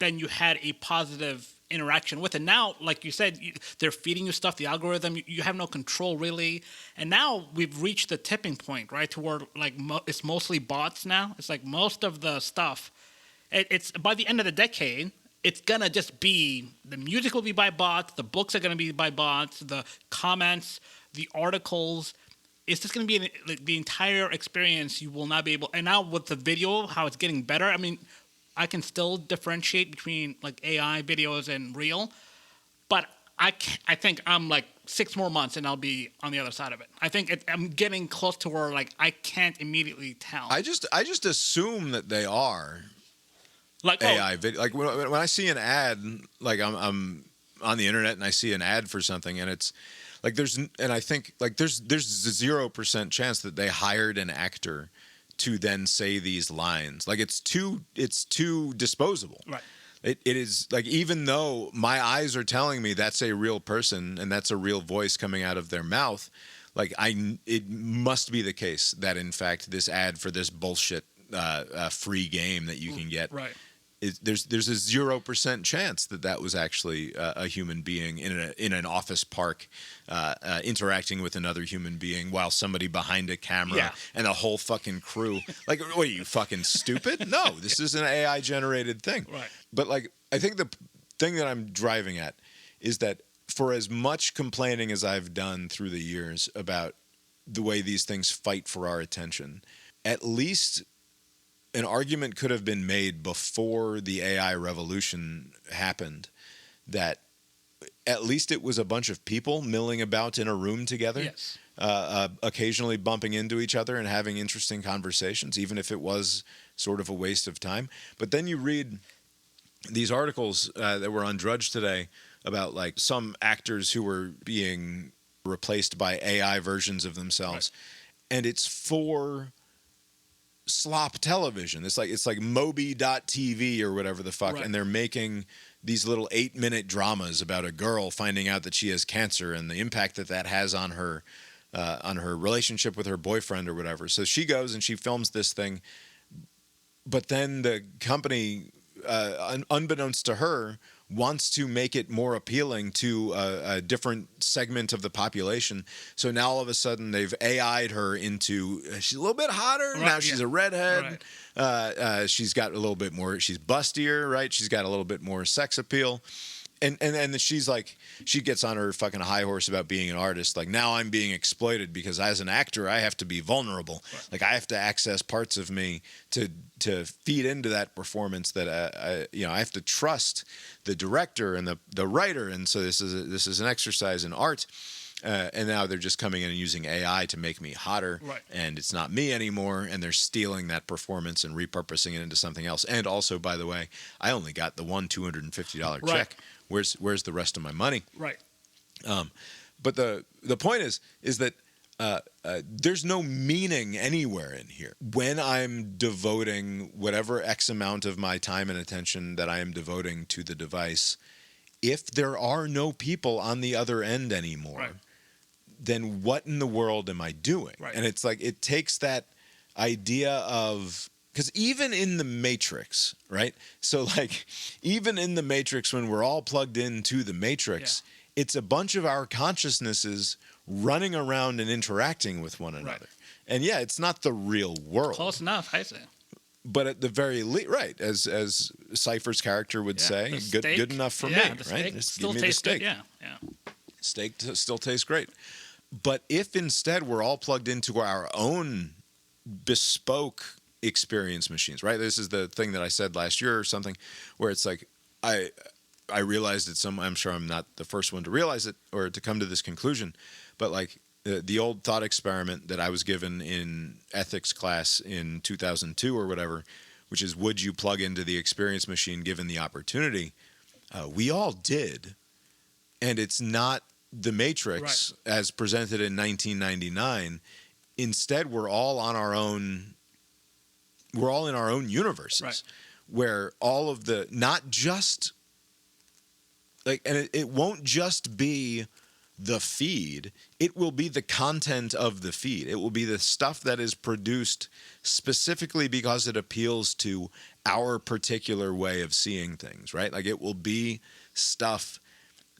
A: you had a positive interaction with it. Now, like you said, they're feeding you stuff, the algorithm, you have no control really. And now we've reached the tipping point, right, to where like it's mostly bots now. It's like most of the stuff, it's by the end of the decade, it's gonna just be, the music will be by bots, the books are gonna be by bots, the comments, the articles. It's just gonna be the entire experience. You will not be able. And now with the video, how it's getting better. I mean, I can still differentiate between like AI videos and real, but I think I'm like 6 more months and I'll be on the other side of it. I think I'm getting close to where like I can't immediately tell.
B: I just assume that they are like AI video. Like when I see an ad, like I'm on the internet and I see an ad for something, and it's like I think like there's a 0% chance that they hired an actor to then say these lines. Like it's too disposable.
A: Right.
B: It is like, even though my eyes are telling me that's a real person and that's a real voice coming out of their mouth, like it must be the case that in fact this ad for this bullshit free game that you can get,
A: right,
B: there's a 0% chance that was actually a human being in an office park interacting with another human being while somebody behind a camera and the whole fucking crew. Like, what are you, fucking stupid? No, this is an AI generated thing.
A: Right.
B: But like, I think the thing that I'm driving at is that for as much complaining as I've done through the years about the way these things fight for our attention, at least an argument could have been made before the AI revolution happened that at least it was a bunch of people milling about in a room together,
A: yes,
B: occasionally bumping into each other and having interesting conversations, even if it was sort of a waste of time. But then you read these articles that were on Drudge today about like some actors who were being replaced by AI versions of themselves, right, and it's for slop television. It's like Moby.tv or whatever the fuck, right, and they're making these little 8-minute dramas about a girl finding out that she has cancer and the impact that has on her relationship with her boyfriend or whatever. So she goes and she films this thing, but then the company, unbeknownst to her, wants to make it more appealing to a different segment of the population. So now all of a sudden they've AI'd her into, she's a little bit hotter. Right, now she's a redhead. Right. She's got a little bit more, she's bustier, right? She's got a little bit more sex appeal. And she's like, she gets on her fucking high horse about being an artist. Like, now I'm being exploited because as an actor, I have to be vulnerable. Right. Like, I have to access parts of me to feed into that performance that I have to trust the director and the writer. And so this is an exercise in art. And now they're just coming in and using AI to make me hotter, right, and it's not me anymore, and they're stealing that performance and repurposing it into something else. And also, by the way, I only got the one $250
A: right,
B: check. Where's the rest of my money?
A: Right.
B: But the point is that there's no meaning anywhere in here. When I'm devoting whatever X amount of my time and attention that I am devoting to the device, if there are no people on the other end anymore, right, then what in the world am I doing? Right. And it's like, it takes that idea of, because even in the Matrix, right? So like, even in the Matrix, when we're all plugged into the Matrix, it's a bunch of our consciousnesses running around and interacting with one another. Right. And yeah, it's not the real world.
A: Close enough, I say.
B: But at the very least, right, as Cypher's character would say, good enough for me, right? Just
A: still
B: give me the steak.
A: Good. Yeah.
B: Steak still tastes great. But if instead we're all plugged into our own bespoke experience machines, right? This is the thing that I said last year or something, where it's like I realized it. I'm sure I'm not the first one to realize it or to come to this conclusion, but like the old thought experiment that I was given in ethics class in 2002 or whatever, which is, would you plug into the experience machine given the opportunity? We all did, and it's not the Matrix, right, as presented in 1999. Instead, we're all in our own universes, right, where all of the, not just like, and it won't just be the feed, it will be the content of the feed. It will be the stuff that is produced specifically because it appeals to our particular way of seeing things, right? Like, it will be stuff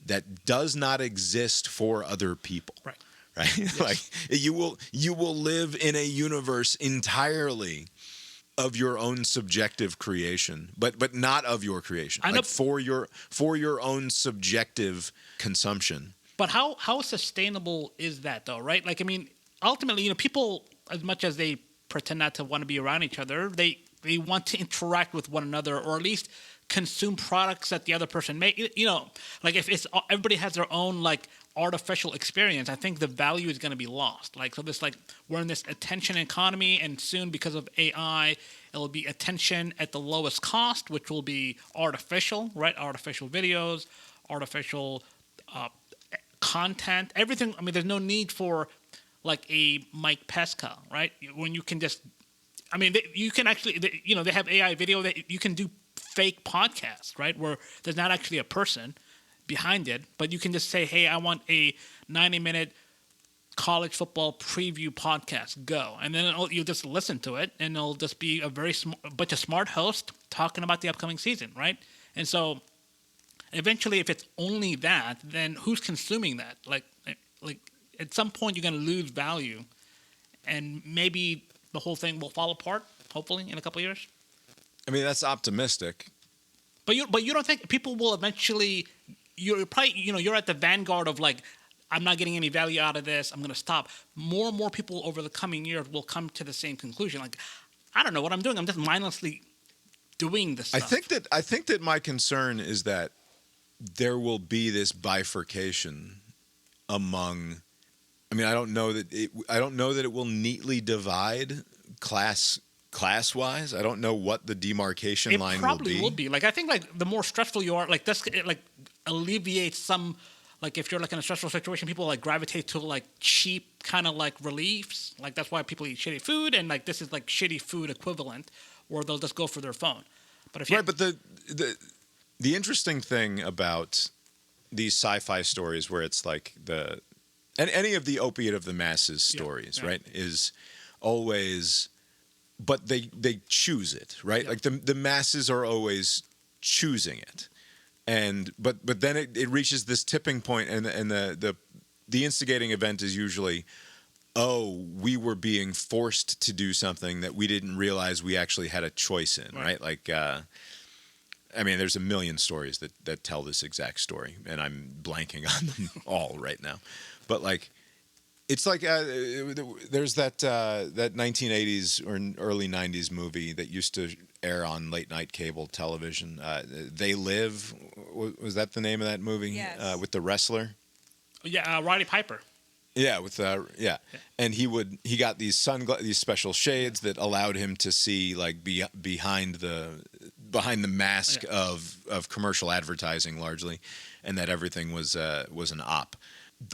B: that does not exist for other people. Right. Right? Yes. Like, you will live in a universe entirely of your own subjective creation, but not of your creation. Like, for your own subjective consumption.
A: But how sustainable is that, though, right? Like, I mean, ultimately, people, as much as they pretend not to want to be around each other, they want to interact with one another, or at least consume products that the other person made. Like, if it's everybody has their own like artificial experience, I think the value is going to be lost. Like, so this, like, we're in this attention economy, and soon, because of AI, it'll be attention at the lowest cost, which will be artificial, right? Artificial videos, artificial content, everything. I mean, there's no need for like a Mike Pesca, right? When you can just, I mean, you can actually, they have AI video that you can do fake podcasts, right? Where there's not actually a person behind it, but you can just say, hey, I want a 90-minute college football preview podcast, go. And then you'll just listen to it, and it'll just be a bunch of smart hosts talking about the upcoming season, right? And so eventually, if it's only that, then who's consuming that? Like at some point, you're going to lose value, and maybe the whole thing will fall apart, hopefully, in a couple of years.
B: I mean, that's optimistic.
A: But you don't think people will eventually? You're probably you're at the vanguard of like, I'm not getting any value out of this, I'm going to stop. More and more people over the coming years will come to the same conclusion. Like, I don't know what I'm doing. I'm just mindlessly doing this stuff.
B: I think that my concern is that there will be this bifurcation among. I mean, I don't know that it will neatly divide class-wise. I don't know what the demarcation line will be. It
A: probably will be. Like, I think like the more stressful you are, like this, it like alleviates some. Like if you're like in a stressful situation, people like gravitate to like cheap kind of like reliefs. Like that's why people eat shitty food, and like this is like shitty food equivalent, or they'll just go for their phone. But if
B: but the interesting thing about these sci-fi stories, where it's like and any of the opiate of the masses stories, right, is always, but they choose it, right? Yeah. Like the masses are always choosing it. And but then it reaches this tipping point, and the instigating event is usually, oh, we were being forced to do something that we didn't realize we actually had a choice in, right? Like, I mean, there's a million stories that tell this exact story, and I'm blanking on them all right now. But like, it's like there's that 1980s or early 90s movie that used to air on late night cable television. They Live, was that the name of that movie?
C: Yes.
B: With the wrestler.
A: Yeah, Roddy Piper.
B: Yeah, and he got these these special shades that allowed him to see like behind the mask of commercial advertising largely, and that everything was an op.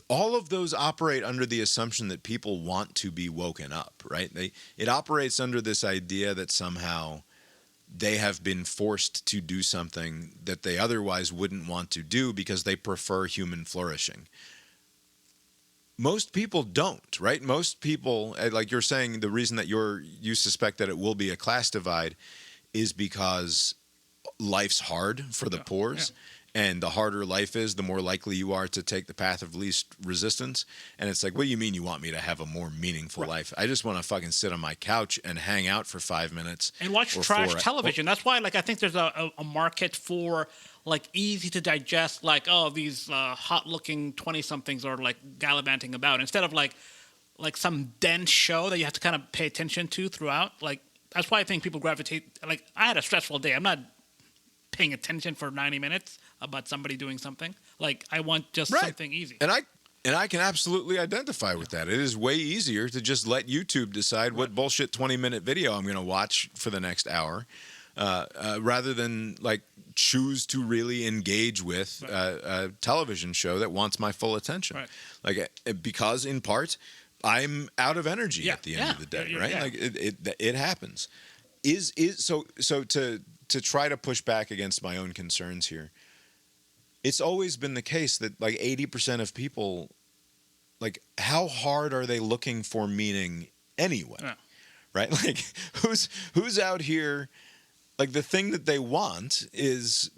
B: All of those operate under the assumption that people want to be woken up, right? It operates under this idea that somehow they have been forced to do something that they otherwise wouldn't want to do because they prefer human flourishing. Most people don't, right? Most people, like you're saying, the reason that you suspect that it will be a class divide is because life's hard for the poors. Yeah. And the harder life is, the more likely you are to take the path of least resistance. And it's like, what do you mean you want me to have a more meaningful life? I just want to fucking sit on my couch and hang out for 5 minutes.
A: And watch trash television. That's why, like, I think there's a market for, like, easy to digest, like, oh, these hot-looking 20-somethings are, like, gallivanting about. Instead of, like some dense show that you have to kind of pay attention to throughout. Like, that's why I think people gravitate. Like, I had a stressful day. I'm not paying attention for 90 minutes about somebody doing something. Like, I want just something easy.
B: And I can absolutely identify with that. It is way easier to just let YouTube decide what bullshit 20-minute video I'm going to watch for the next hour, rather than like choose to really engage with a television show that wants my full attention. Right. Like, because in part I'm out of energy at the end of the day, right? Yeah. Like it happens. So to try to push back against my own concerns here, it's always been the case that like 80% of people, like, how hard are they looking for meaning anyway? Yeah. Right? Like, who's out here, like, the thing that they want is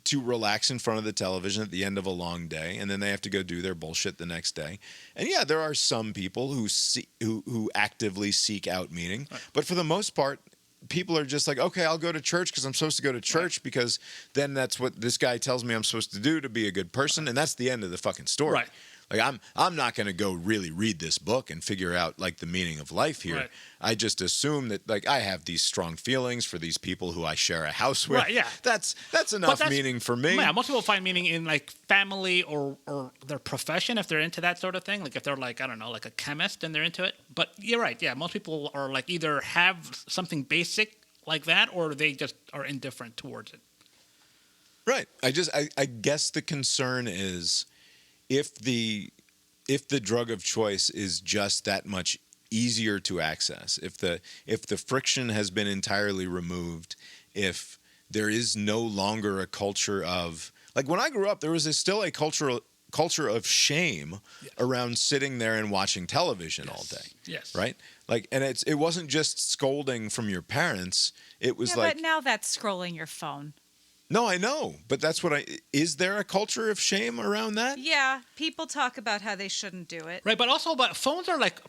B: to relax in front of the television at the end of a long day, and then they have to go do their bullshit the next day. And yeah, there are some people who actively seek out meaning, but for the most part, people are just like, okay, I'll go to church because I'm supposed to go to church because then that's what this guy tells me I'm supposed to do to be a good person, and that's the end of the fucking story. Right. Like, I'm not going to go really read this book and figure out like the meaning of life here. Right. I just assume that like I have these strong feelings for these people who I share a house with. Right, yeah. That's enough meaning for me.
A: Yeah, most people find meaning in like family or their profession if they're into that sort of thing. Like if they're like, I don't know, like a chemist and they're into it. But you're right. Yeah, most people are like either have something basic like that or they just are indifferent towards it.
B: Right. I guess the concern is if the drug of choice is just that much easier to access, if the friction has been entirely removed, if there is no longer a culture of, like, when I grew up, there was still a culture of shame around sitting there and watching television all day.
A: Yes.
B: Right? Like, and it wasn't just scolding from your parents. It was like,
C: but now that's scrolling your phone.
B: no, I know, but that's what is there a culture of shame around that?
C: Yeah, people talk about how they shouldn't do it.
A: Right, but also, phones are like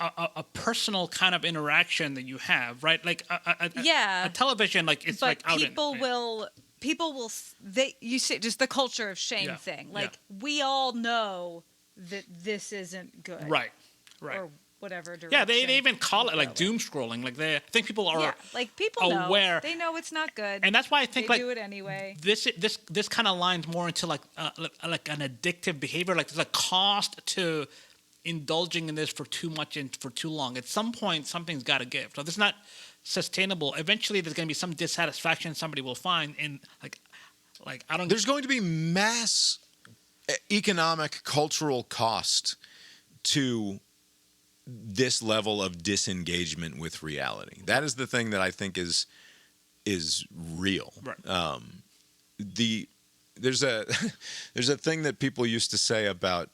A: a personal kind of interaction that you have, right? Like a television, like it's
C: But
A: like out
C: people will you say just the culture of shame thing. Like we all know that this isn't good.
A: Right.
C: Or whatever direction.
A: Yeah, they even call it like doom scrolling. Like I think people are
C: like people
A: aware.
C: Know. They know it's not good.
A: And that's why I think
C: they do it anyway.
A: This kind of lines more into like an addictive behavior. Like there's a cost to indulging in this for too much and for too long. At some point, something's got to give. So this is not sustainable. Eventually, there's going to be some dissatisfaction somebody will find in like I don't.
B: There's going to be mass economic, cultural cost to this level of disengagement with reality. That is the thing that I think is real.
A: Right.
B: There's a thing that people used to say about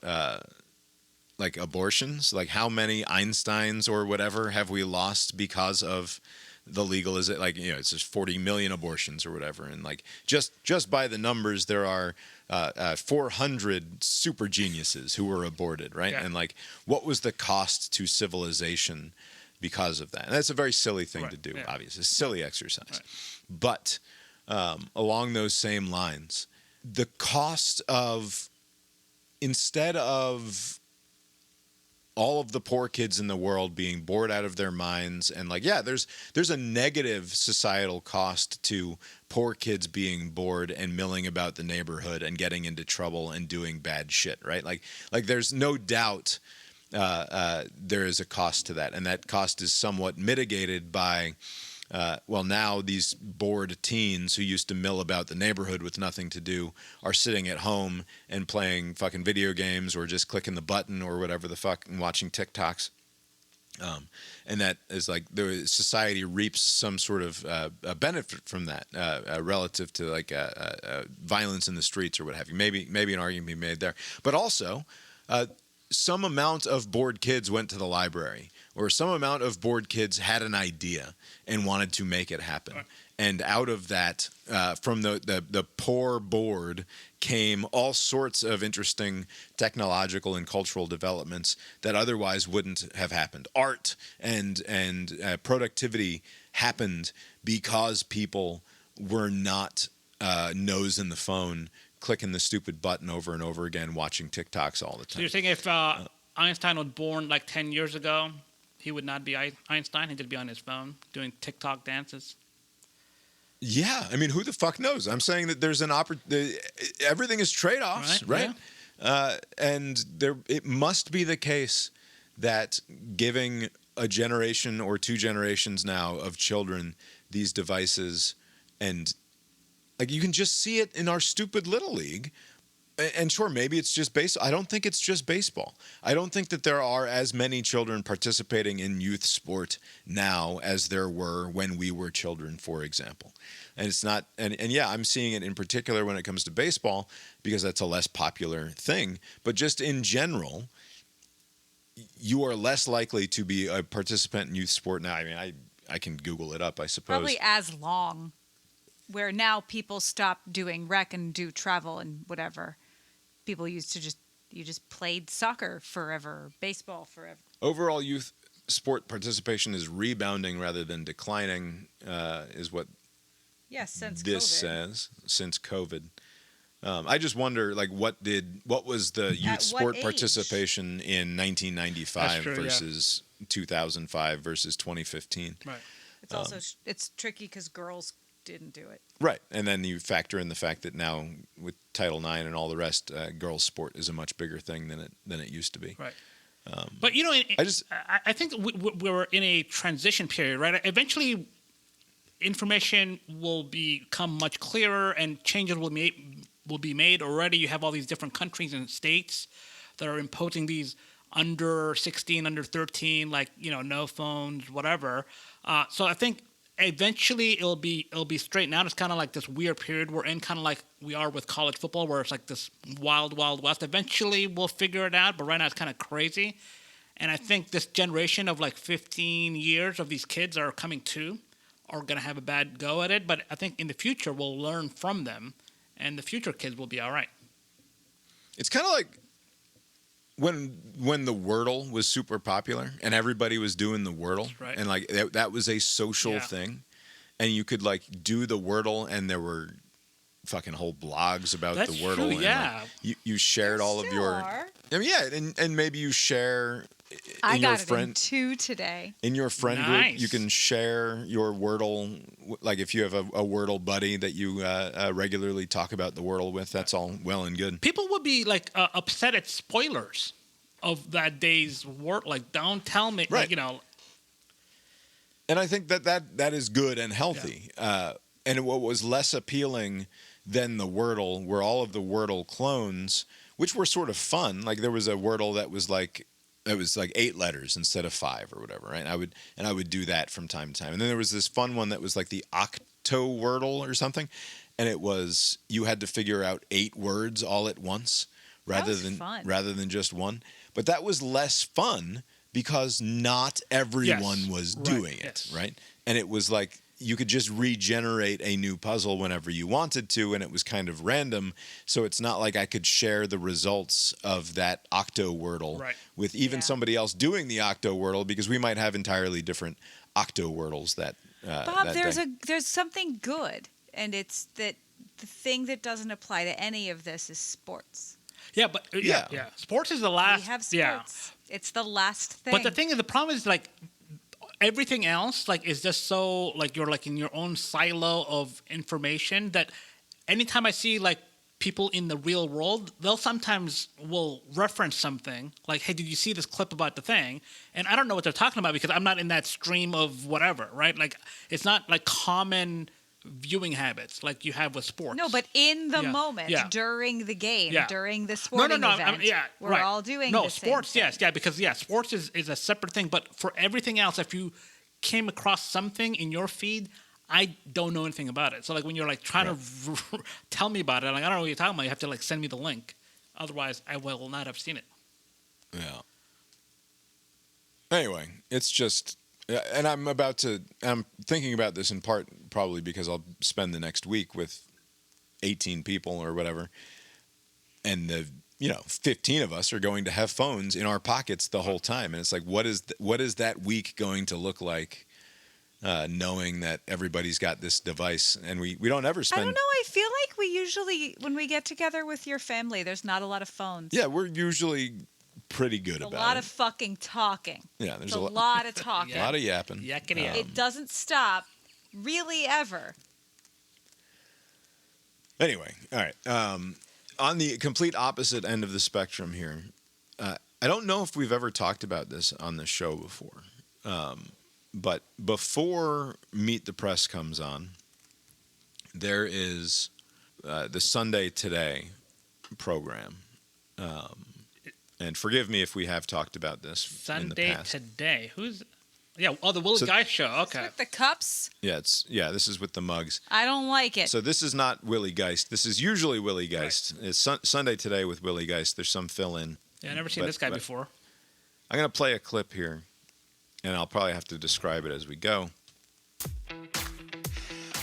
B: like abortions, like how many Einsteins or whatever have we lost because of the legalization? Like, you know, it's just 40 million abortions or whatever, and like just by the numbers, there are 400 super geniuses who were aborted, right?
A: Yeah.
B: And like, what was the cost to civilization because of that? And that's a very silly thing to do, obviously, silly exercise.
A: Right.
B: But along those same lines, the cost of, instead of all of the poor kids in the world being bored out of their minds, and like, yeah, there's a negative societal cost to poor kids being bored and milling about the neighborhood and getting into trouble and doing bad shit, right? Like there's no doubt there is a cost to that, and that cost is somewhat mitigated by now these bored teens who used to mill about the neighborhood with nothing to do are sitting at home and playing fucking video games or just clicking the button or whatever the fuck and watching TikToks. And that is like the society reaps some sort of a benefit from that relative to like violence in the streets or what have you. Maybe an argument be made there, but also some amount of bored kids went to the library, or some amount of bored kids had an idea and wanted to make it happen. Right. And out of that, from the poor bored, came all sorts of interesting technological and cultural developments that otherwise wouldn't have happened. Art and productivity happened because people were not nose in the phone, clicking the stupid button over and over again, watching TikToks all the time.
A: So you're saying if Einstein was born like 10 years ago, he would not be Einstein? He'd just be on his phone doing TikTok dances?
B: Yeah. I mean, who the fuck knows? I'm saying that there's an everything is trade-offs, right? Yeah. And it must be the case that giving a generation or two generations now of children these devices, and like you can just see it in our stupid Little League. And sure, maybe it's just baseball. I don't think it's just baseball. I don't think that there are as many children participating in youth sport now as there were when we were children, for example. And it's not, and yeah, I'm seeing it in particular when it comes to baseball because that's a less popular thing. But just in general, you are less likely to be a participant in youth sport now. I mean, I can Google it up, I suppose.
C: Probably as long, where now people stop doing rec and do travel and whatever. People used to you just played soccer forever, baseball forever.
B: Overall youth sport participation is rebounding rather than declining, is what
C: since
B: this
C: COVID.
B: says, since COVID. I just wonder, like, what was the youth sport participation in 1995 versus 2005 versus 2015?
A: Right.
C: It's also it's tricky because girls didn't do it.
B: Right. And then you factor in the fact that now with Title IX and all the rest, girls' sport is a much bigger thing than it used to be.
A: Right. But, you know, I think we're in a transition period, right? Eventually, information will become much clearer and changes will be made. Already you have all these different countries and states that are imposing these under 16, under 13, like, no phones, whatever. So I think eventually it'll be straightened out. It's kind of like this weird period we're in, kind of like we are with college football, where it's like this wild, wild west. Eventually we'll figure it out, but right now it's kind of crazy. And I think this generation of like 15 years of these kids are coming to are going to have a bad go at it. But I think in the future we'll learn from them, and the future kids will be all right.
B: It's kind of like when the Wordle was super popular and everybody was doing the Wordle,
A: right.
B: And like that was a social thing, and you could like do the Wordle, and there were fucking whole blogs about
A: That's
B: the Wordle.
A: True,
B: and
A: yeah.
B: like, you shared all of your.
C: Are.
B: I mean, yeah, and maybe you share.
C: I
B: in your
C: got it in 2 today.
B: In your friend
A: Nice.
B: group, you can share your Wordle. Like if you have a Wordle buddy that you regularly talk about the Wordle with, that's all well and good.
A: People would be like upset at spoilers of that day's work. Like, don't tell me,
B: Right.
A: like,
B: And I think that is good and healthy. And what was less appealing than the Wordle were all of the Wordle clones, which were sort of fun. Like there was a Wordle that was like 8 letters instead of 5 or whatever, right? And I would do that from time to time. And then there was this fun one that was like the Octo Wordle or something, and it was you had to figure out 8 words all at once rather than just one. But that was less fun because not everyone was doing it, right? And it was like you could just regenerate a new puzzle whenever you wanted to, and it was kind of random. So it's not like I could share the results of that Octo Wordle with even somebody else doing the Octo Wordle, because we might have entirely different Octo Wordles that
C: Bob,
B: that
C: there's something good, and it's that the thing that doesn't apply to any of this is sports.
A: Yeah, but yeah. Sports is the last.
C: We have sports.
A: Yeah.
C: It's the last thing.
A: But the thing is, the problem is like everything else like is just so like you're like in your own silo of information that anytime I see like people in the real world, they'll sometimes will reference something like, hey, did you see this clip about the thing? And I don't know what they're talking about because I'm not in that stream of whatever, right? Like it's not like common viewing habits like you have with sports.
C: No, but in the moment, during the game, during the sporting event, we're all doing the
A: sports,
C: same thing.
A: because sports is a separate thing. But for everything else, if you came across something in your feed, I don't know anything about it. So like when you're like trying to tell me about it, like I don't know what you're talking about. You have to like send me the link, otherwise I will not have seen it.
B: Yeah. Anyway, it's just. And I'm thinking about this in part probably because I'll spend the next week with 18 people or whatever, and 15 of us are going to have phones in our pockets the whole time, and it's like, what is that week going to look like, knowing that everybody's got this device and we don't ever spend.
C: I don't know. I feel like we usually when we get together with your family, there's not a lot of phones.
B: Yeah, we're usually pretty good about it.
C: A lot of fucking talking.
B: Yeah, there's
C: a lot of talking.
B: A lot of yapping.
A: Yakety
C: it doesn't stop, really, ever.
B: Anyway, all right. On the complete opposite end of the spectrum here, I don't know if we've ever talked about this on the show before, but before Meet the Press comes on, there is the Sunday Today program. And forgive me if we have talked about this in the past.
A: Sunday Today. Who's... Yeah, the Willie Geist show. Okay.
C: With the cups?
B: This is with the mugs.
C: I don't like it.
B: So this is not Willie Geist. This is usually Willie Geist. Right. It's Sunday Today with Willie Geist. There's some fill-in.
A: Yeah, I've never seen this guy before.
B: I'm going to play a clip here, and I'll probably have to describe it as we go.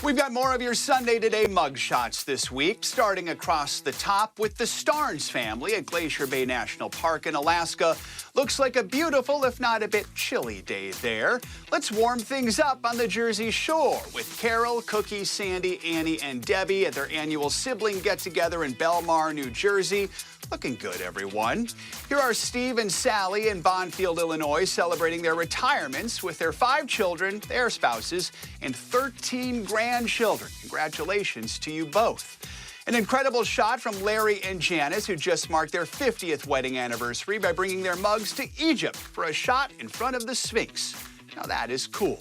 D: We've got more of your Sunday Today mugshots this week, starting across the top with the Starnes family at Glacier Bay National Park in Alaska. Looks like a beautiful, if not a bit chilly day there. Let's warm things up on the Jersey Shore with Carol, Cookie, Sandy, Annie, and Debbie at their annual sibling get-together in Belmar, New Jersey. Looking good, everyone. Here are Steve and Sally in Bonfield, Illinois, celebrating their retirements with their 5 children, their spouses, and 13 grandchildren. Congratulations to you both. An incredible shot from Larry and Janice, who just marked their 50th wedding anniversary by bringing their mugs to Egypt for a shot in front of the Sphinx. Now that is cool.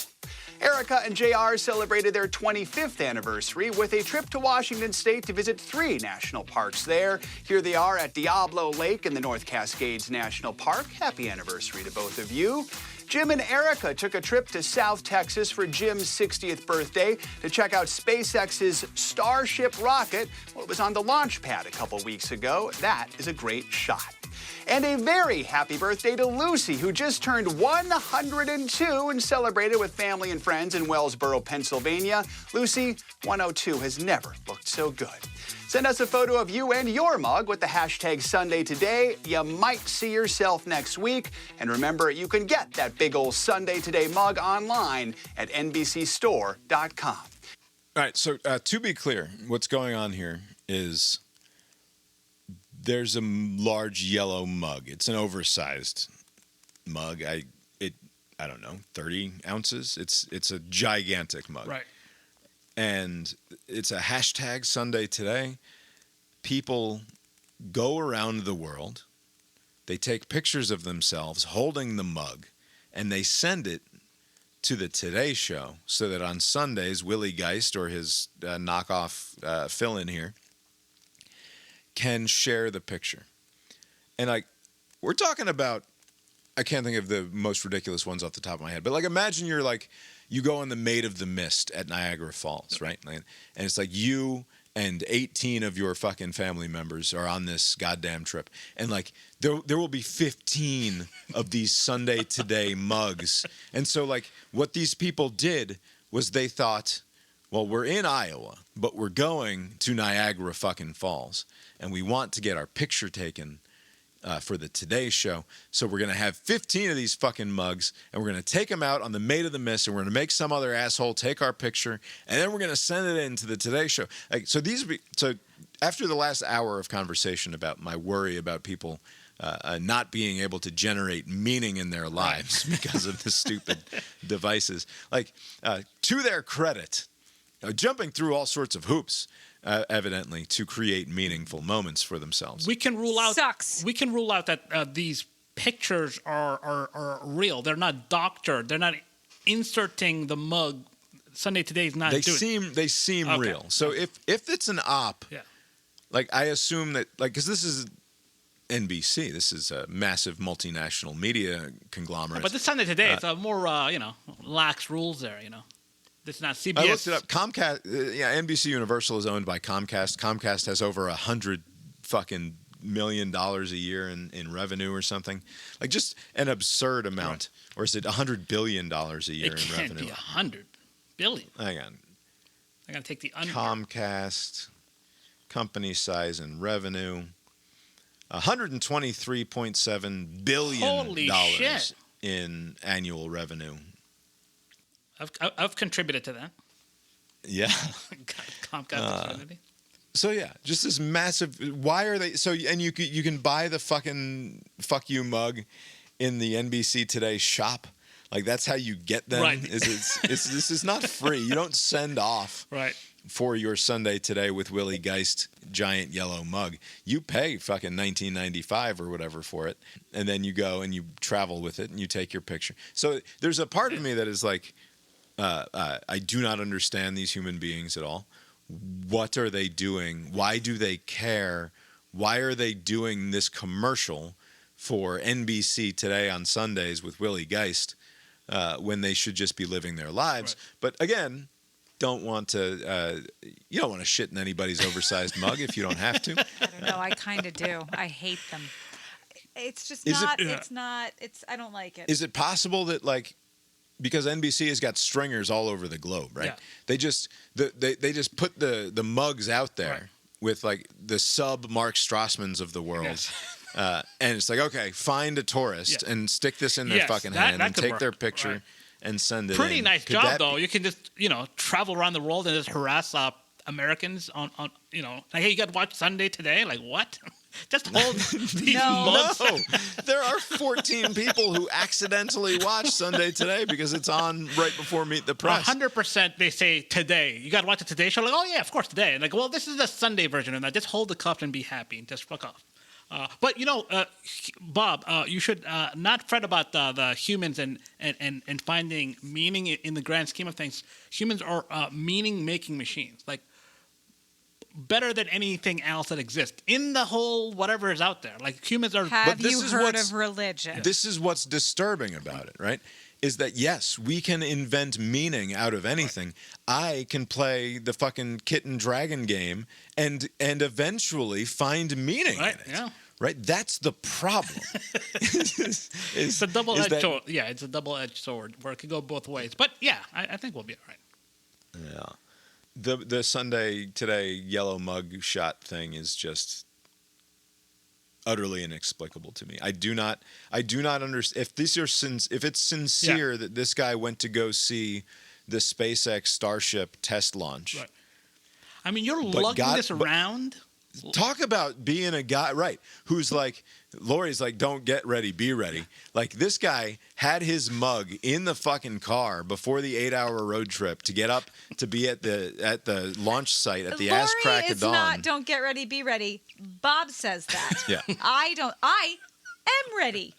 D: Erica and JR celebrated their 25th anniversary with a trip to Washington State to visit 3 national parks there. Here they are at Diablo Lake in the North Cascades National Park. Happy anniversary to both of you. Jim and Erica took a trip to South Texas for Jim's 60th birthday to check out SpaceX's Starship rocket. Well, it was on the launch pad a couple weeks ago. That is a great shot. And a very happy birthday to Lucy, who just turned 102 and celebrated with family and friends in Wellsboro, Pennsylvania. Lucy, 102 has never looked so good. Send us a photo of you and your mug with the hashtag Sunday Today. You might see yourself next week. And remember, you can get that big old Sunday Today mug online at nbcstore.com.
B: All right, so to be clear, what's going on here is there's a large yellow mug. It's an oversized mug. I don't know, 30 ounces. It's a gigantic mug.
A: Right.
B: And it's a hashtag Sunday Today. People go around the world. They take pictures of themselves holding the mug, and they send it to the Today Show so that on Sundays, Willie Geist or his knockoff fill-in here can share the picture. And we're talking about, I can't think of the most ridiculous ones off the top of my head, but imagine you go on the Maid of the Mist at Niagara Falls, right? And it's you and 18 of your fucking family members are on this goddamn trip. And there will be 15 of these Sunday Today mugs. And so what these people did was they thought, well, we're in Iowa, but we're going to Niagara fucking Falls, and we want to get our picture taken for the Today Show. So we're going to have 15 of these fucking mugs, and we're going to take them out on the Maid of the Mist, and we're going to make some other asshole take our picture, and then we're going to send it in to the Today Show. So after the last hour of conversation about my worry about people not being able to generate meaning in their lives because of the stupid devices, to their credit, jumping through all sorts of hoops, evidently, to create meaningful moments for themselves.
A: We can rule out.
C: Sucks.
A: We can rule out that these pictures are real. They're not doctored. They're not inserting the mug. Sunday Today is not.
B: They seem
A: Okay.
B: real. So if it's an op,
A: Yeah.
B: I assume that because this is NBC, this is a massive multinational media conglomerate.
A: But this Sunday Today, it's a more lax rules there. This is not CBS.
B: I looked it up. Comcast, NBC Universal is owned by Comcast. Comcast has over $100 fucking million a year in revenue or something, just an absurd amount. Right. Or is it $100 billion a year in revenue?
A: It can't be $100 billion.
B: Hang on.
A: I gotta take the under.
B: Comcast, company size and revenue, $123.7 billion.
A: Holy shit.
B: In annual revenue.
A: I've contributed to that.
B: Yeah.
A: Comcast Infinity.
B: So yeah, just this massive. Why are they so? And you can buy the fucking fuck you mug in the NBC Today shop. That's how you get them.
A: Right.
B: This is not free. You don't send off for your Sunday Today with Willie Geist giant yellow mug. You pay fucking $19.95 or whatever for it, and then you go and you travel with it and you take your picture. So there's a part of me that is I do not understand these human beings at all. What are they doing? Why do they care? Why are they doing this commercial for NBC Today on Sundays with Willie Geist when they should just be living their lives? Right. But again, you don't want to shit in anybody's oversized mug if you don't have to.
C: I don't know. I kind of do. I hate them. It's just I don't like it.
B: Is it possible that because NBC has got stringers all over the globe, right? Yeah. They just put the mugs out there with the sub Mark Strassmans of the world. Yes. And it's okay, find a tourist and stick this in their fucking hand and take their picture and send it in.
A: Pretty nice job, though. You can just, travel around the world and just harass Americans on hey, you got to watch Sunday Today? What? Just hold these mugs.
B: No, there are 14 people who accidentally watch Sunday Today because it's on right before Meet the Press.
A: 100% they say today. You got to watch the Today Show? Oh, yeah, of course, today. And well, this is the Sunday version of that. Just hold the cup and be happy and just fuck off. But Bob, you should not fret about the humans and finding meaning in the grand scheme of things. Humans are meaning-making machines, like better than anything else that exists in the whole whatever is out there. Like humans are.
C: Have you heard of religion?
B: This is what's disturbing about it, right? Is that yes, we can invent meaning out of anything. Right. I can play the fucking kitten dragon game and eventually find meaning in it.
A: Yeah.
B: Right? That's the problem.
A: It's a double-edged sword. Yeah, it's a double-edged sword where it could go both ways. But yeah, I think we'll be all right.
B: Yeah. The Sunday Today yellow mug shot thing is just utterly inexplicable to me. I do not understand if it's sincere that this guy went to go see the SpaceX Starship test launch.
A: Right. I mean, you're lugging this around.
B: Talk about being a guy, right, who's like, Lori's like, don't get ready, be ready. Like, this guy had his mug in the fucking car before the 8-hour road trip to get up to be at the launch site at the ass crack of dawn.
C: Lori is not, don't get ready, be ready. Bob says that.
B: Yeah.
C: I am ready.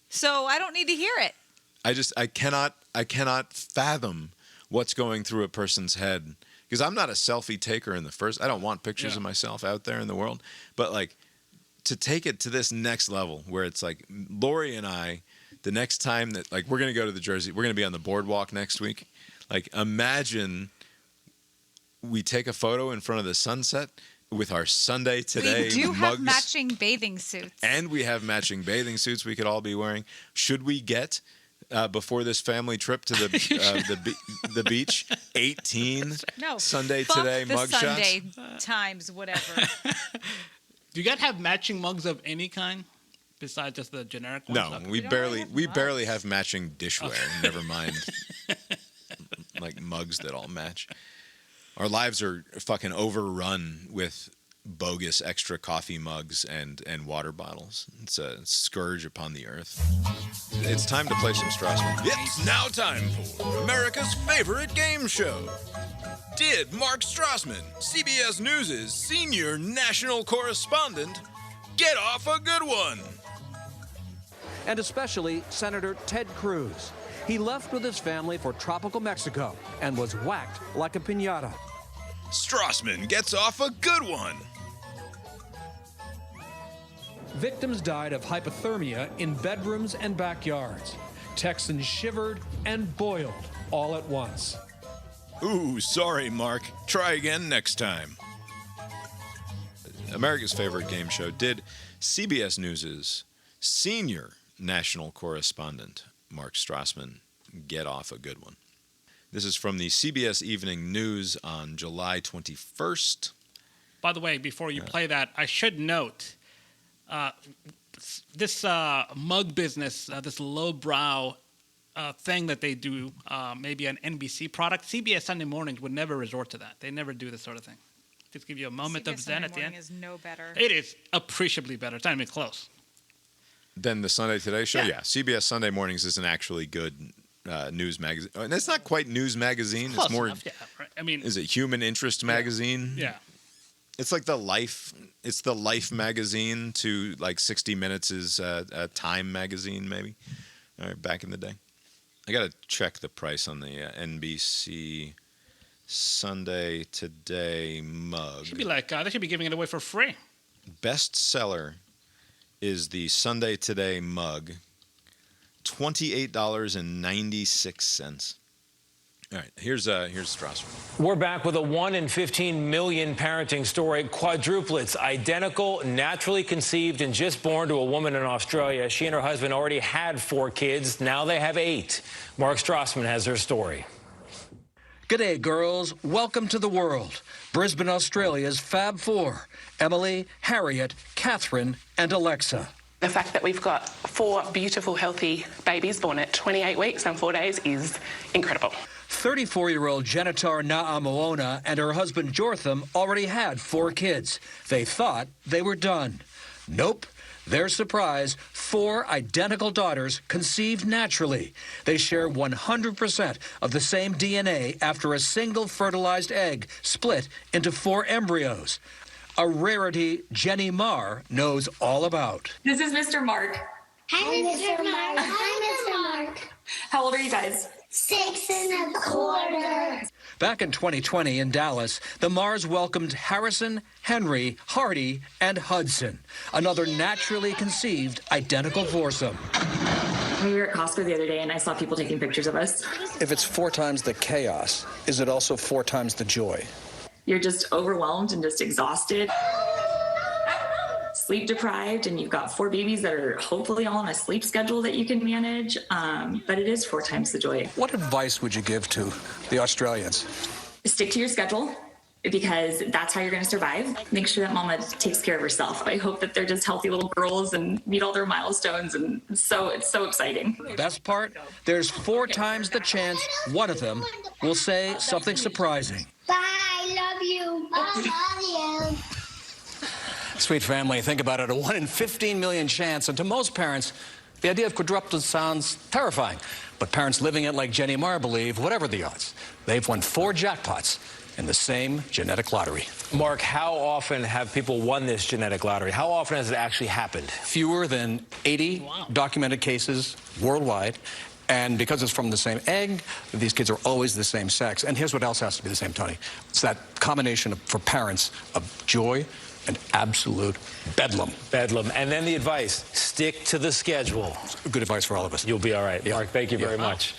C: So I don't need to hear it.
B: I cannot fathom what's going through a person's head. Because I'm not a selfie taker in the first. I don't want pictures of myself out there in the world. But like to take it to this next level where it's like Lori and I, the next time that like we're going to go to the Jersey, we're going to be on the boardwalk next week. Like imagine we take a photo in front of the sunset with our Sunday Today mugs.
C: We do have matching bathing suits.
B: And we have matching bathing suits we could all be wearing. Should we get... before this family trip to the beach, 18 Sunday Today mug shots.
C: Sunday times whatever.
A: Do you guys have matching mugs of any kind besides just the generic ones?
B: No, we barely have matching dishware. Okay. Never mind, like mugs that all match. Our lives are fucking overrun with bogus extra coffee mugs and water bottles. It's a scourge upon the earth. It's time to play some Strassmann.
E: It's now time for America's favorite game show. Did Mark Strassmann, CBS News' senior national correspondent, get off a good one?
F: And especially Senator Ted Cruz. He left with his family for tropical Mexico and was whacked like a piñata.
E: Strassmann gets off a good one.
F: Victims died of hypothermia in bedrooms and backyards. Texans shivered and boiled all at once.
E: Ooh, sorry, Mark. Try again next time.
B: America's favorite game show. Did CBS News' senior national correspondent, Mark Strassmann, get off a good one? This is from the CBS Evening News on July 21st.
A: By the way, before you play that, I should note this mug business, this lowbrow thing that they do, maybe an NBC product. CBS Sunday Mornings would never resort to that. They never do this sort of thing. Just give you a moment of zen at the end.
C: CBS Sunday Morning is no better.
A: It is appreciably better. It's not even close.
B: Then the Sunday Today show?
A: Yeah.
B: CBS Sunday Mornings is an actually good news magazine. And it's not quite news magazine.
A: Close
B: it's more.
A: enough, yeah, right. I mean,
B: is it Human Interest magazine?
A: Yeah.
B: It's like the Life. It's the Life magazine to like 60 Minutes is a Time magazine, maybe. All right, back in the day. I got to check the price on the NBC Sunday Today mug.
A: Should be like they should be giving it away for free.
B: Bestseller is the Sunday Today mug, $28.96. All right, here's Strassmann.
G: We're back with a 1 in 15 million parenting story. Quadruplets, identical, naturally conceived and just born to a woman in Australia. She and her husband already had 4 kids. Now they have 8. Mark Strassmann has her story.
F: G'day, girls. Welcome to the world. Brisbane, Australia's Fab Four: Emily, Harriet, Catherine, and Alexa.
H: The fact that we've got 4 beautiful, healthy babies born at 28 weeks and 4 days is incredible.
F: 34-year-old Janitar Na'amoona and her husband Jortham already had 4 kids. They thought they were done. Nope. Their surprise, 4 identical daughters conceived naturally. They share 100% of the same DNA after a single fertilized egg split into 4 embryos. a rarity Jenny Marr knows all about.
I: This is Mr. Mark.
J: Hi, Mr. Mark. Hi, Mr. Mark.
I: How old are you guys?
J: 6 1/4.
F: Back in 2020 in Dallas, the Marrs welcomed Harrison, Henry, Hardy, and Hudson, another naturally conceived identical foursome.
I: We were at Costco the other day and I saw people taking pictures of us.
K: If it's 4 times the chaos, is it also 4 times the joy?
I: You're just overwhelmed and just exhausted, sleep deprived, and you've got 4 babies that are hopefully all on a sleep schedule that you can manage. But it is 4 times the joy.
K: What advice would you give to the Australians?
I: Stick to your schedule because that's how you're going to survive. Make sure that mama takes care of herself. I hope that they're just healthy little girls and meet all their milestones. And so it's so exciting.
F: Best part, there's 4 times the chance one of them will say something surprising.
J: Bye, love you. Bye, love you.
K: Sweet family, think about it, a 1 in 15 million chance. And to most parents, the idea of quadruplets sounds terrifying. But parents living it like Jenny Marr believe, whatever the odds, they've won 4 jackpots in the same genetic lottery.
G: Mark, how often have people won this genetic lottery? How often has it actually happened?
K: Fewer than 80 documented cases worldwide. And because it's from the same egg, these kids are always the same sex. And here's what else has to be the same, Tony. It's that combination for parents of joy and absolute bedlam.
G: Bedlam. And then the advice, stick to the schedule.
K: Good advice for all of us.
G: You'll be all right.
K: Yeah.
G: Mark, thank you very much.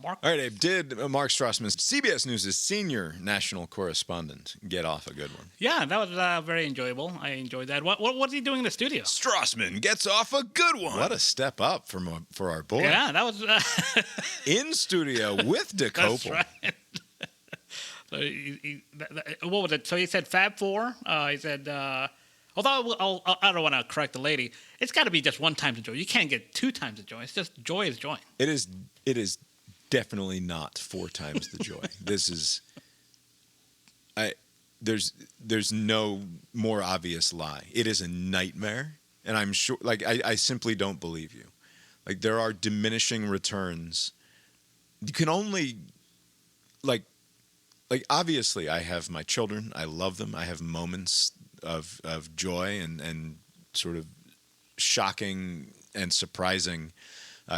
B: All right, Abe, did Mark Strassmann, CBS News' senior national correspondent, get off a good one?
A: Yeah, that was very enjoyable. I enjoyed that. What's he doing in the studio?
E: Strassmann gets off a good one.
B: What a step up for our boy.
A: Yeah, that was...
B: In studio with DeCopel.
A: That's right. So what was it? So he said Fab Four. He said, although I don't want to correct the lady, it's got to be just 1 time the joy. You can't get 2 times the joy. It's just joy is joy.
B: It is definitely not 4 times the joy. This is, there's no more obvious lie. It is a nightmare, and I'm sure, like, I simply don't believe you. Like, there are diminishing returns. You can only, like obviously I have my children. I love them. I have moments of joy and sort of shocking and surprising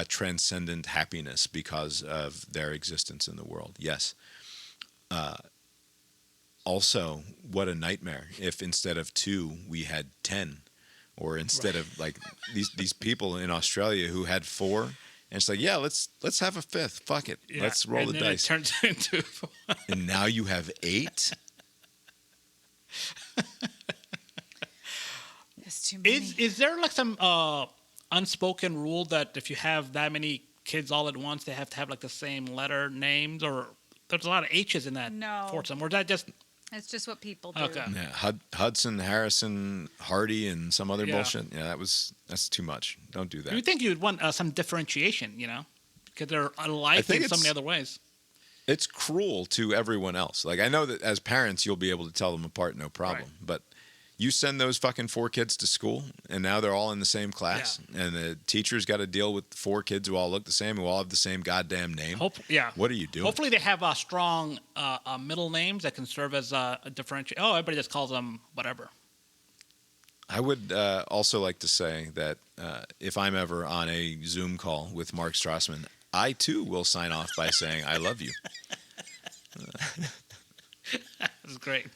B: transcendent happiness because of their existence in the world. Yes. Also, what a nightmare if instead of 2 we had 10, or instead of like these people in Australia who had 4. And it's like, yeah, let's have a 5th. Fuck it.
A: Yeah.
B: Let's roll the dice.
A: It turns into...
B: And now you have 8?
C: That's too many.
A: Is there like some unspoken rule that if you have that many kids all at once, they have to have like the same letter names? Or there's a lot of H's in that foursome. Or is that just...
C: It's just what people do.
A: Okay.
B: Yeah, Hudson, Harrison, Hardy, and some other bullshit. Yeah, that's too much. Don't do that.
A: You think you'd want some differentiation, because they're alike in so many other ways.
B: It's cruel to everyone else. Like, I know that as parents, you'll be able to tell them apart, no problem. Right. But you send those fucking 4 kids to school, and now they're all in the same class, and the teacher's got to deal with 4 kids who all look the same, who all have the same goddamn name. What are you doing?
A: Hopefully they have strong middle names that can serve as a differentiation. Oh, everybody just calls them whatever.
B: I would also like to say that if I'm ever on a Zoom call with Mark Strassmann, I too will sign off by saying, I love you.
A: That's great.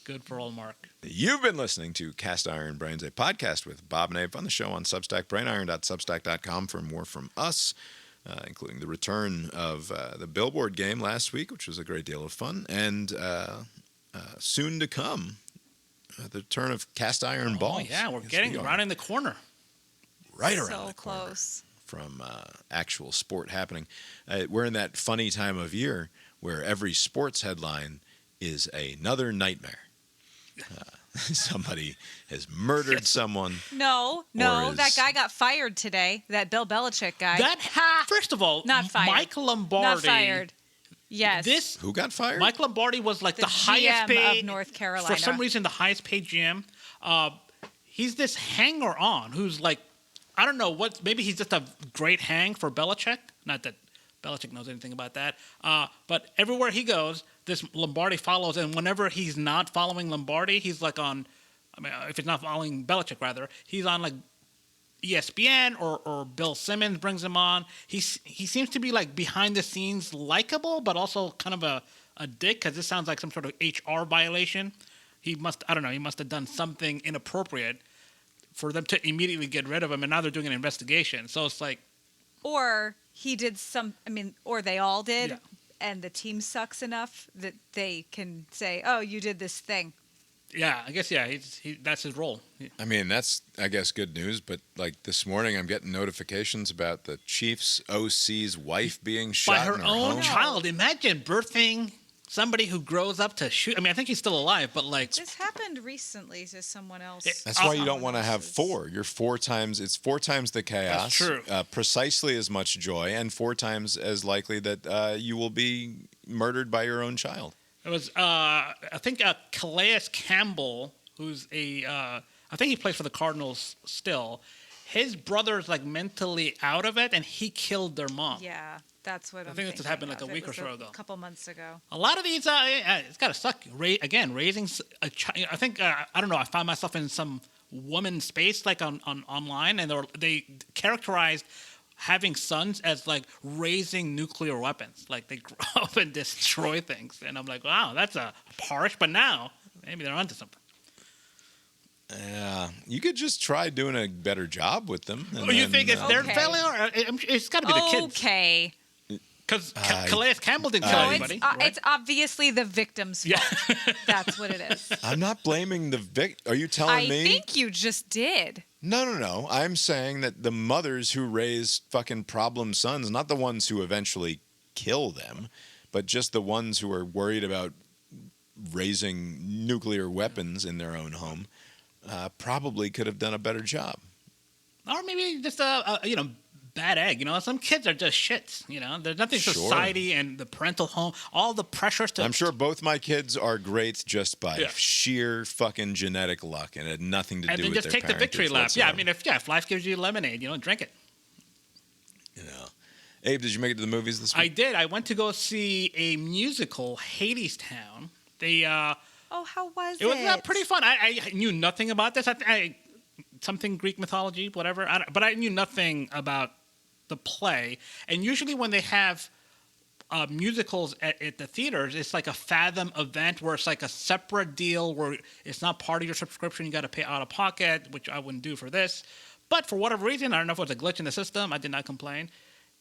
A: Good for old Mark.
B: You've been listening to Cast Iron Brains, a podcast with Bob and Abe on the show on Substack, brainiron.substack.com for more from us, including the return of the Billboard game last week, which was a great deal of fun, and soon to come, the return of Cast Iron Balls.
A: Oh, yeah, we're getting around in the corner.
B: Right around
C: so
B: the corner.
C: Close.
B: From actual sport happening. We're in that funny time of year where every sports headline is another nightmare. Somebody has murdered someone.
C: No, that guy got fired today. That Bill Belichick guy.
A: First of all,
C: not fired.
A: Mike Lombardi.
C: Not fired. Yes.
B: Who got fired?
A: Mike Lombardi was like the highest
C: GM
A: paid
C: of North Carolina.
A: For some reason, the highest paid GM. He's this hanger-on who's like, I don't know what. Maybe he's just a great hang for Belichick. Not that Belichick knows anything about that. But everywhere he goes, this Lombardi follows, and whenever he's not following Lombardi, he's like on. I mean, if he's not following Belichick, rather, he's on like ESPN or Bill Simmons brings him on. He seems to be like behind the scenes likable, but also kind of a dick because this sounds like some sort of HR violation. He must have done something inappropriate for them to immediately get rid of him, and now they're doing an investigation. So it's like,
C: or he did or they all did,
A: Yeah.
C: and the team sucks enough that they can say, "Oh, you did this thing."
A: yeah, I guess that's his role.
B: I mean, that's, I guess, good news. But like this morning, I'm getting notifications about the Chiefs OC's wife being shot
A: By her
B: in her
A: own
B: home.
A: child. Imagine birthing somebody who grows up to shoot. I mean, I think he's still alive, but like,
C: This happened recently to someone else.
B: That's why you don't want to have four. You're four times. It's four times the chaos.
A: That's true.
B: Precisely as much joy, and four times as likely that you will be murdered by your own child.
A: it was I think Calais Campbell, who's I think he plays for the Cardinals still. His brother's like mentally out of it, and he killed their mom.
C: Yeah, that's what
A: I
C: I'm
A: think this
C: thinking
A: happened like
C: of.
A: a
C: It
A: week or
C: was
A: so ago.
C: A couple months ago.
A: A lot of these, it's got to suck. Raising a child. I think I don't know. I found myself in some woman space like on online, and they characterized having sons as like raising nuclear weapons. Like they grow up and destroy things, and I'm like, wow, that's harsh. But now maybe they're onto something.
B: Yeah, you could just try doing a better job with them.
A: Or you think it's their
C: Okay.
A: failure? Or it's got to be the kids.
C: Okay.
A: Because Calais Campbell didn't kill
C: No,
A: anybody.
C: it's obviously the victim's fault. That's what it is.
B: I'm not blaming the victim. Are you telling
C: I
B: me?
C: think you just did.
B: No. I'm saying that the mothers who raise fucking problem sons, not the ones who eventually kill them, but just the ones who are worried about raising nuclear weapons in their own home, probably could have done a better job.
A: Or maybe just bad egg. Some kids are just shits. There's nothing
B: Sure.
A: society and the parental home, all the pressures to.
B: I'm sure both my kids are great just by
A: Yeah.
B: sheer fucking genetic luck, and it had nothing to
A: And
B: do
A: then
B: with
A: just
B: their
A: take the victory
B: parentage
A: lap. Yeah, I
B: whatsoever.
A: mean, if life gives you lemonade, drink it.
B: Abe, did you make it to the movies this
A: I
B: week?
A: did. I went to go see a musical, Hadestown. They
C: Oh, how was it?
A: it was pretty fun. I knew nothing about this. Something Greek mythology, whatever. But I knew nothing about the play. And usually when they have musicals at the theaters, it's like a Fathom event where it's like a separate deal where it's not part of your subscription. You got to pay out of pocket, which I wouldn't do for this. But for whatever reason, I don't know if it was a glitch in the system. I did not complain.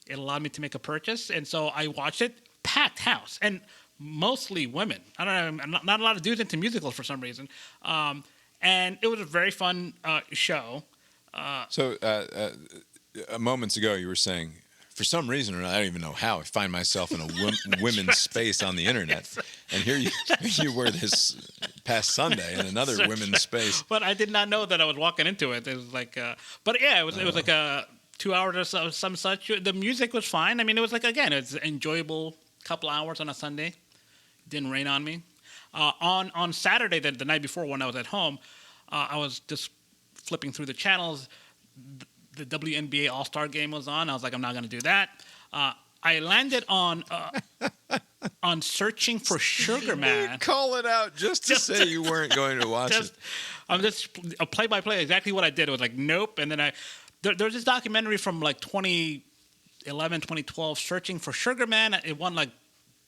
A: It allowed me to make a purchase. And so I watched it. Packed house. And mostly women. I don't know. Not a lot of dudes into musicals for some reason. And it was a very fun show.
B: So, moments ago, you were saying, for some reason, or I don't even know how, I find myself in a women's space on the internet. And here you were this past Sunday in another women's space.
A: But I did not know that I was walking into it. It was like, but yeah, it was like 2 hours or so, some such. The music was fine. I mean, it was like, again, it's an enjoyable couple hours on a Sunday. Didn't rain on me. On Saturday, the night before when I was at home, I was just flipping through the channels. The WNBA All-Star game was on. I was like, I'm not going to do that. I landed on Searching for Sugar Man.
B: Call it out just to say you weren't going to watch it.
A: I'm just a play-by-play, exactly what I did. It was like, nope. And then there's this documentary from like 2011, 2012, Searching for Sugar Man. It won like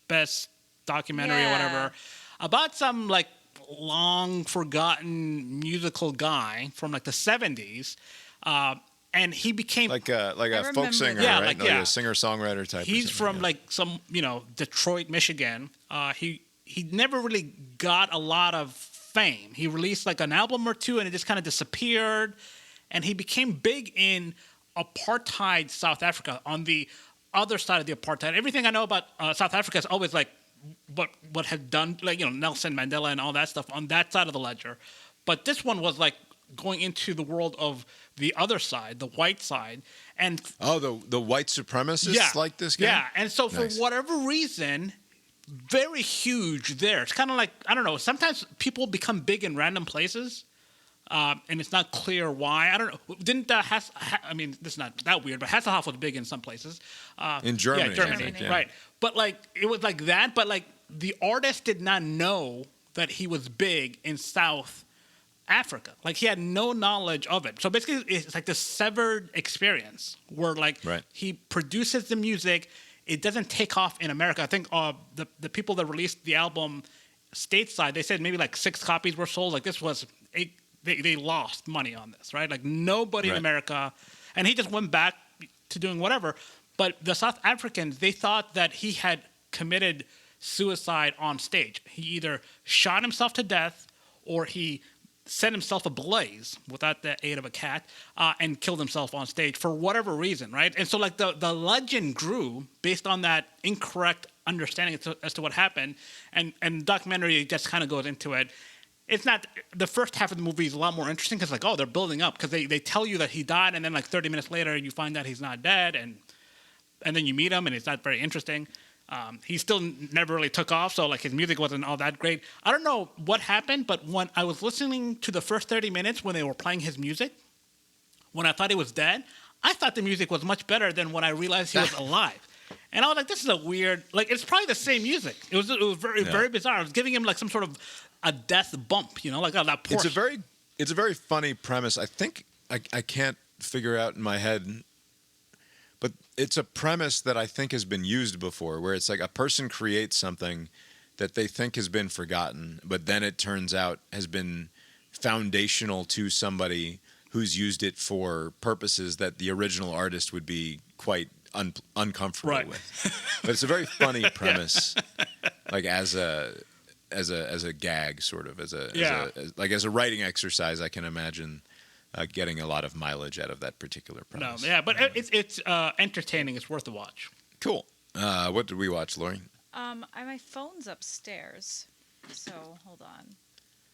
A: best documentary or whatever, about some like long forgotten musical guy from like the 70s. And he became
B: like a folk singer,
A: yeah,
B: right?
A: like,
B: Like
A: yeah.
B: a singer-songwriter type.
A: He's
B: or something,
A: from like some, Detroit, Michigan. He never really got a lot of fame. He released like an album or two, and it just kind of disappeared. And he became big in apartheid South Africa, on the other side of the apartheid. Everything I know about South Africa is always like what had done, like Nelson Mandela and all that stuff on that side of the ledger. But this one was like going into the world of the other side, the white side, and
B: the white supremacists like this guy.
A: Yeah, and so for
B: Nice.
A: whatever reason, very huge there. It's kind of like, I don't know. Sometimes people become big in random places, and it's not clear why. I don't know. Didn't I mean, this is not that weird, but Hasselhoff was big in some places.
B: In Germany,
A: yeah, Germany,
B: I think, yeah.
A: right? But like, it was like that. But like, the artist did not know that he was big in South Africa. Like he had no knowledge of it. So basically, it's like this severed experience where like he produces the music. It doesn't take off in America. I think the people that released the album stateside, they said maybe like 6 copies were sold. Like this was they lost money on this, right? Like nobody in America, and he just went back to doing whatever. But the South Africans, they thought that he had committed suicide on stage. He either shot himself to death or he set himself ablaze without the aid of a cat and killed himself on stage for whatever reason, right? And so like the legend grew based on that incorrect understanding as to what happened, and the documentary just kind of goes into it. It's not the first half of the movie is a lot more interesting because like they're building up because they tell you that he died, and then like 30 minutes later you find out he's not dead, and then you meet him and it's not very interesting. He still never really took off, so like his music wasn't all that great. I don't know what happened, but when I was listening to the first 30 minutes when they were playing his music, when I thought he was dead, I thought the music was much better than when I realized he was alive. And I was like, this is a weird, like it's probably the same music. It was very bizarre. I was giving him like some sort of a death bump, like that Porsche.
B: It's a very funny premise. I think I can't figure out in my head. But it's a premise that I think has been used before, where it's like a person creates something that they think has been forgotten, but then it turns out has been foundational to somebody who's used it for purposes that the original artist would be quite uncomfortable with. But it's a very funny premise, like as a gag, sort of as a writing exercise. I can imagine. Getting a lot of mileage out of that particular premise.
A: No, yeah, but it's entertaining. It's worth a watch.
B: Cool. What did we watch, Lori?
C: My phone's upstairs, so hold on.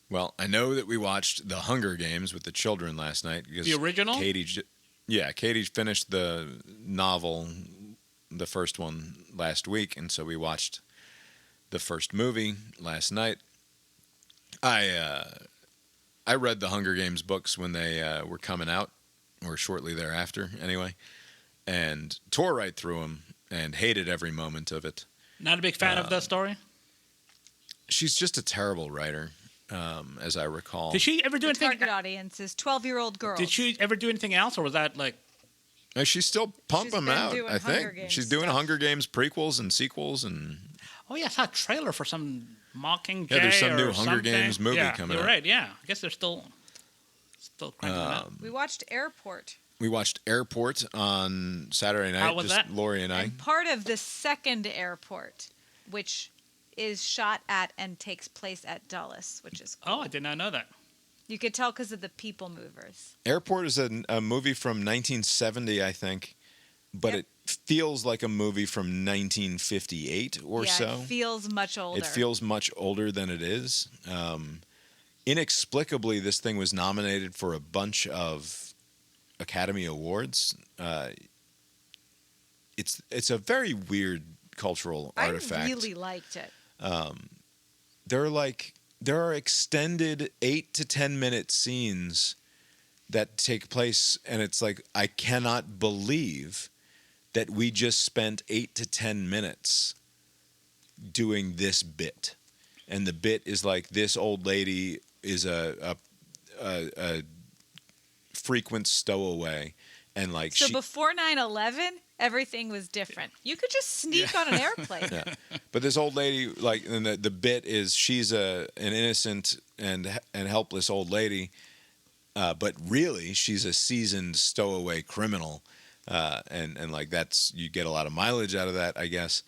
B: Well, I know that we watched The Hunger Games with the children last night.
A: The original?
B: Katie finished the novel, the first one, last week, and so we watched the first movie last night. I read the Hunger Games books when they were coming out, or shortly thereafter, anyway, and tore right through them and hated every moment of it.
A: Not a big fan of that story?
B: She's just a terrible writer, as I recall.
A: Did she ever do anything?
C: Target audience is 12-year-old girls.
A: Did she ever do anything else, or was that like...
B: No, she's still pumping them out, I think. She's doing Hunger Games prequels and sequels and...
A: Oh, yeah, I saw a trailer for some Mockingjay.
B: Yeah, there's some new Hunger Games movie coming out.
A: You're right, yeah. I guess they're still cranking it out.
C: We watched Airport.
B: We watched Airport on Saturday night.
A: How was that?
B: Lori and I.
C: And part of the second Airport, which is shot at and takes place at Dulles, which is cool.
A: Oh, I did not know that.
C: You could tell because of the people movers.
B: Airport is a movie from 1970, I think, but it feels like a movie from 1958 or so.
C: Yeah, it feels much older.
B: It feels much older than it is. Inexplicably, this thing was nominated for a bunch of Academy Awards. It's a very weird cultural artifact.
C: I really liked it.
B: There are extended 8 to 10 minute scenes that take place, and it's like, I cannot believe that we just spent 8 to 10 minutes doing this bit. And the bit is like, this old lady is a frequent stowaway. And like
C: before 9/11, everything was different. You could just sneak on an airplane.
B: Yeah. But this old lady, like, and the bit is she's an innocent and helpless old lady, but really she's a seasoned stowaway criminal. And like that's, you get a lot of mileage out of that, I guess.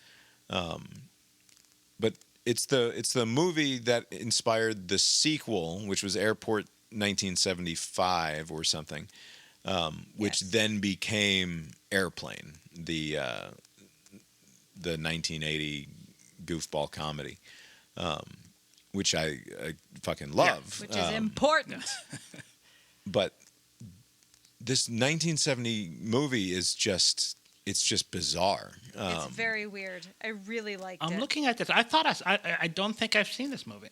B: But it's the movie that inspired the sequel, which was Airport 1975 or something, which then became Airplane, the 1980 goofball comedy, which I fucking love.
C: Which is important.
B: But this 1970 movie is just bizarre.
C: It's very weird. I really liked it.
A: I'm looking at this. I don't think I've seen this movie.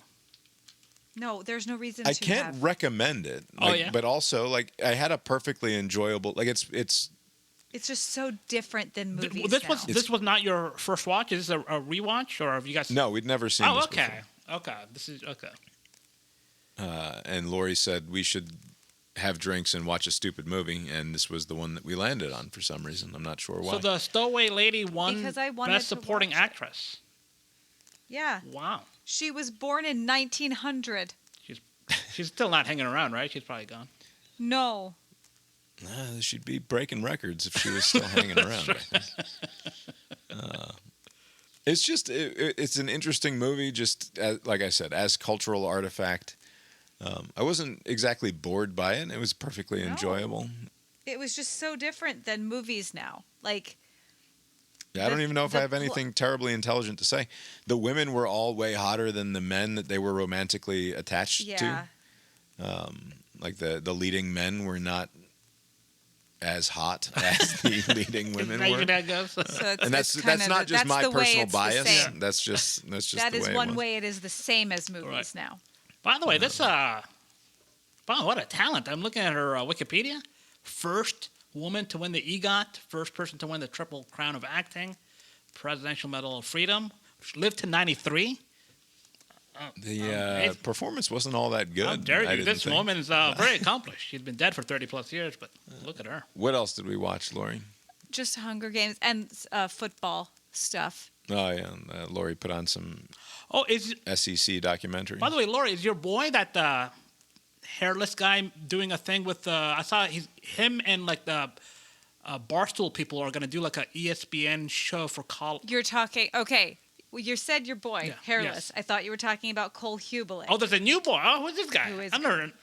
C: No, there's no reason
B: I can't recommend it. Like, but also, like, I had a perfectly enjoyable, like, it's
C: It's just so different than movies
A: This was not your first watch. Is this a rewatch, or have you guys?
B: No, we'd never seen this
A: okay.
B: before.
A: Okay. This is okay.
B: And Lori said we should have drinks and watch a stupid movie, and this was the one that we landed on for some reason. I'm not sure why.
A: So the Stowaway Lady won
C: Because I wanted
A: Best
C: to
A: Supporting
C: watch it.
A: Actress.
C: Yeah.
A: Wow.
C: She was born in 1900.
B: She's still not hanging around, right? She's probably gone.
C: No.
B: She'd be breaking records if she was still hanging around. It's just it's an interesting movie. Just like I said, as cultural artifact. I wasn't exactly bored by it. It was perfectly enjoyable.
C: It was just so different than movies now. Like.
B: Yeah, I don't even know if I have anything terribly intelligent to say. The women were all way hotter than the men that they were romantically attached to. Like the leading men were not as hot as the leading women were. And that's not just my personal bias. That's just
C: that
B: the
C: is
B: way
C: one
B: it was.
C: way it is the same as movies now.
A: By the way, this wow, what a talent! I'm looking at her Wikipedia. First woman to win the EGOT, first person to win the Triple Crown of Acting, Presidential Medal of Freedom. She lived to 93.
B: The performance wasn't all that good.
A: How dare you? This woman is very accomplished. She's been dead for 30+ years, but look at her.
B: What else did we watch, Lori?
C: Just Hunger Games and documentary stuff.
B: Oh, yeah. Lori put on some SEC documentary.
A: By the way, Lori, is your boy that hairless guy doing a thing with I saw him and like the Barstool people are going to do like a ESPN show for college.
C: You're talking, okay. Well, you said your boy, hairless.
A: Yes.
C: I thought you were talking about Cole Hubelic.
A: Oh, there's a new boy. Oh, who's this guy?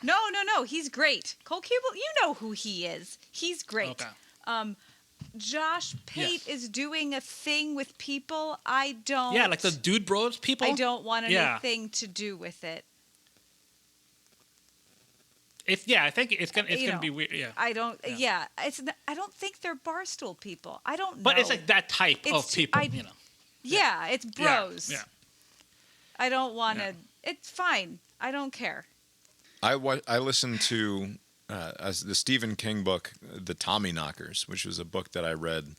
C: No. He's great. Cole Hubelic, you know who he is. He's great.
A: Okay.
C: Josh Pate is doing a thing with people. I don't.
A: Yeah, like the Dude Bros people.
C: I don't want anything to do with it.
A: I think it's gonna be weird. Yeah.
C: I don't. Yeah, I don't think they're Barstool people. I don't know.
A: But it's like that type of people. You know.
C: Yeah, it's bros.
A: Yeah.
C: I don't want to. It's fine. I don't care.
B: I listened to the Stephen King book, The Tommyknockers, which was a book that I read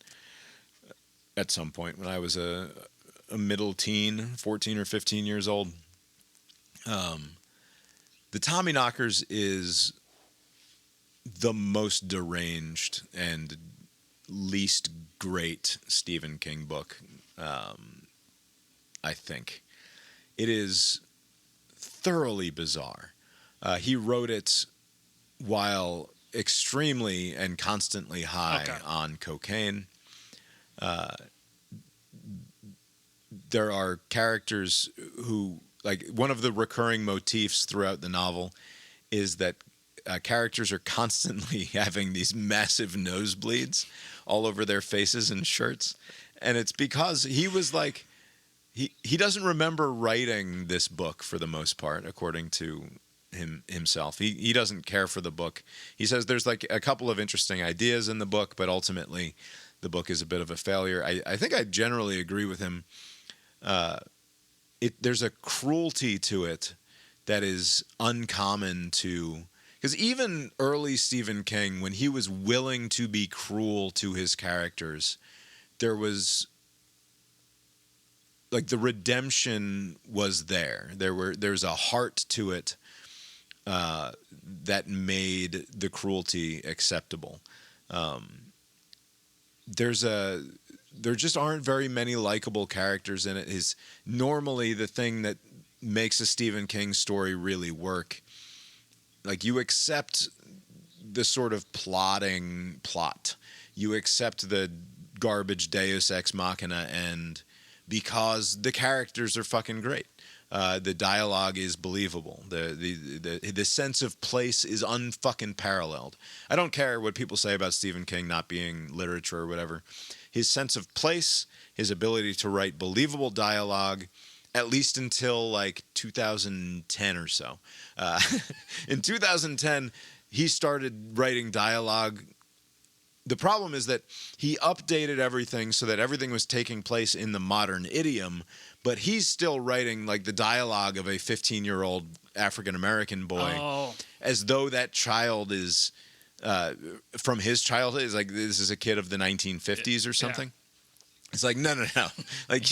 B: at some point when I was a middle teen, 14 or 15 years old. The Tommyknockers is the most deranged and least great Stephen King book, I think. It is thoroughly bizarre. He wrote it while extremely and constantly high on cocaine. There are characters who, like, one of the recurring motifs throughout the novel is that characters are constantly having these massive nosebleeds all over their faces and shirts. And it's because he was like, he doesn't remember writing this book for the most part, according to himself. He doesn't care for the book. He says there's like a couple of interesting ideas in the book, but ultimately the book is a bit of a failure. I think I generally agree with him. There's a cruelty to it that is uncommon to, because even early Stephen King, when he was willing to be cruel to his characters, there was like the redemption was there. There's a heart to it that made the cruelty acceptable. There just aren't very many likable characters in it. Normally the thing that makes a Stephen King story really work, like, you accept the sort of plotting plot. You accept the garbage Deus Ex Machina end because the characters are fucking great. The dialogue is believable. The sense of place is unfucking paralleled. I don't care what people say about Stephen King not being literature or whatever. His sense of place, his ability to write believable dialogue, at least until like 2010 or so. In 2010, he started writing dialogue. The problem is that he updated everything so that everything was taking place in the modern idiom, but he's still writing like the dialogue of a 15-year-old African-American boy as though that child is from his childhood. It's like, this is a kid of the 1950s or something. It's like, no. Like,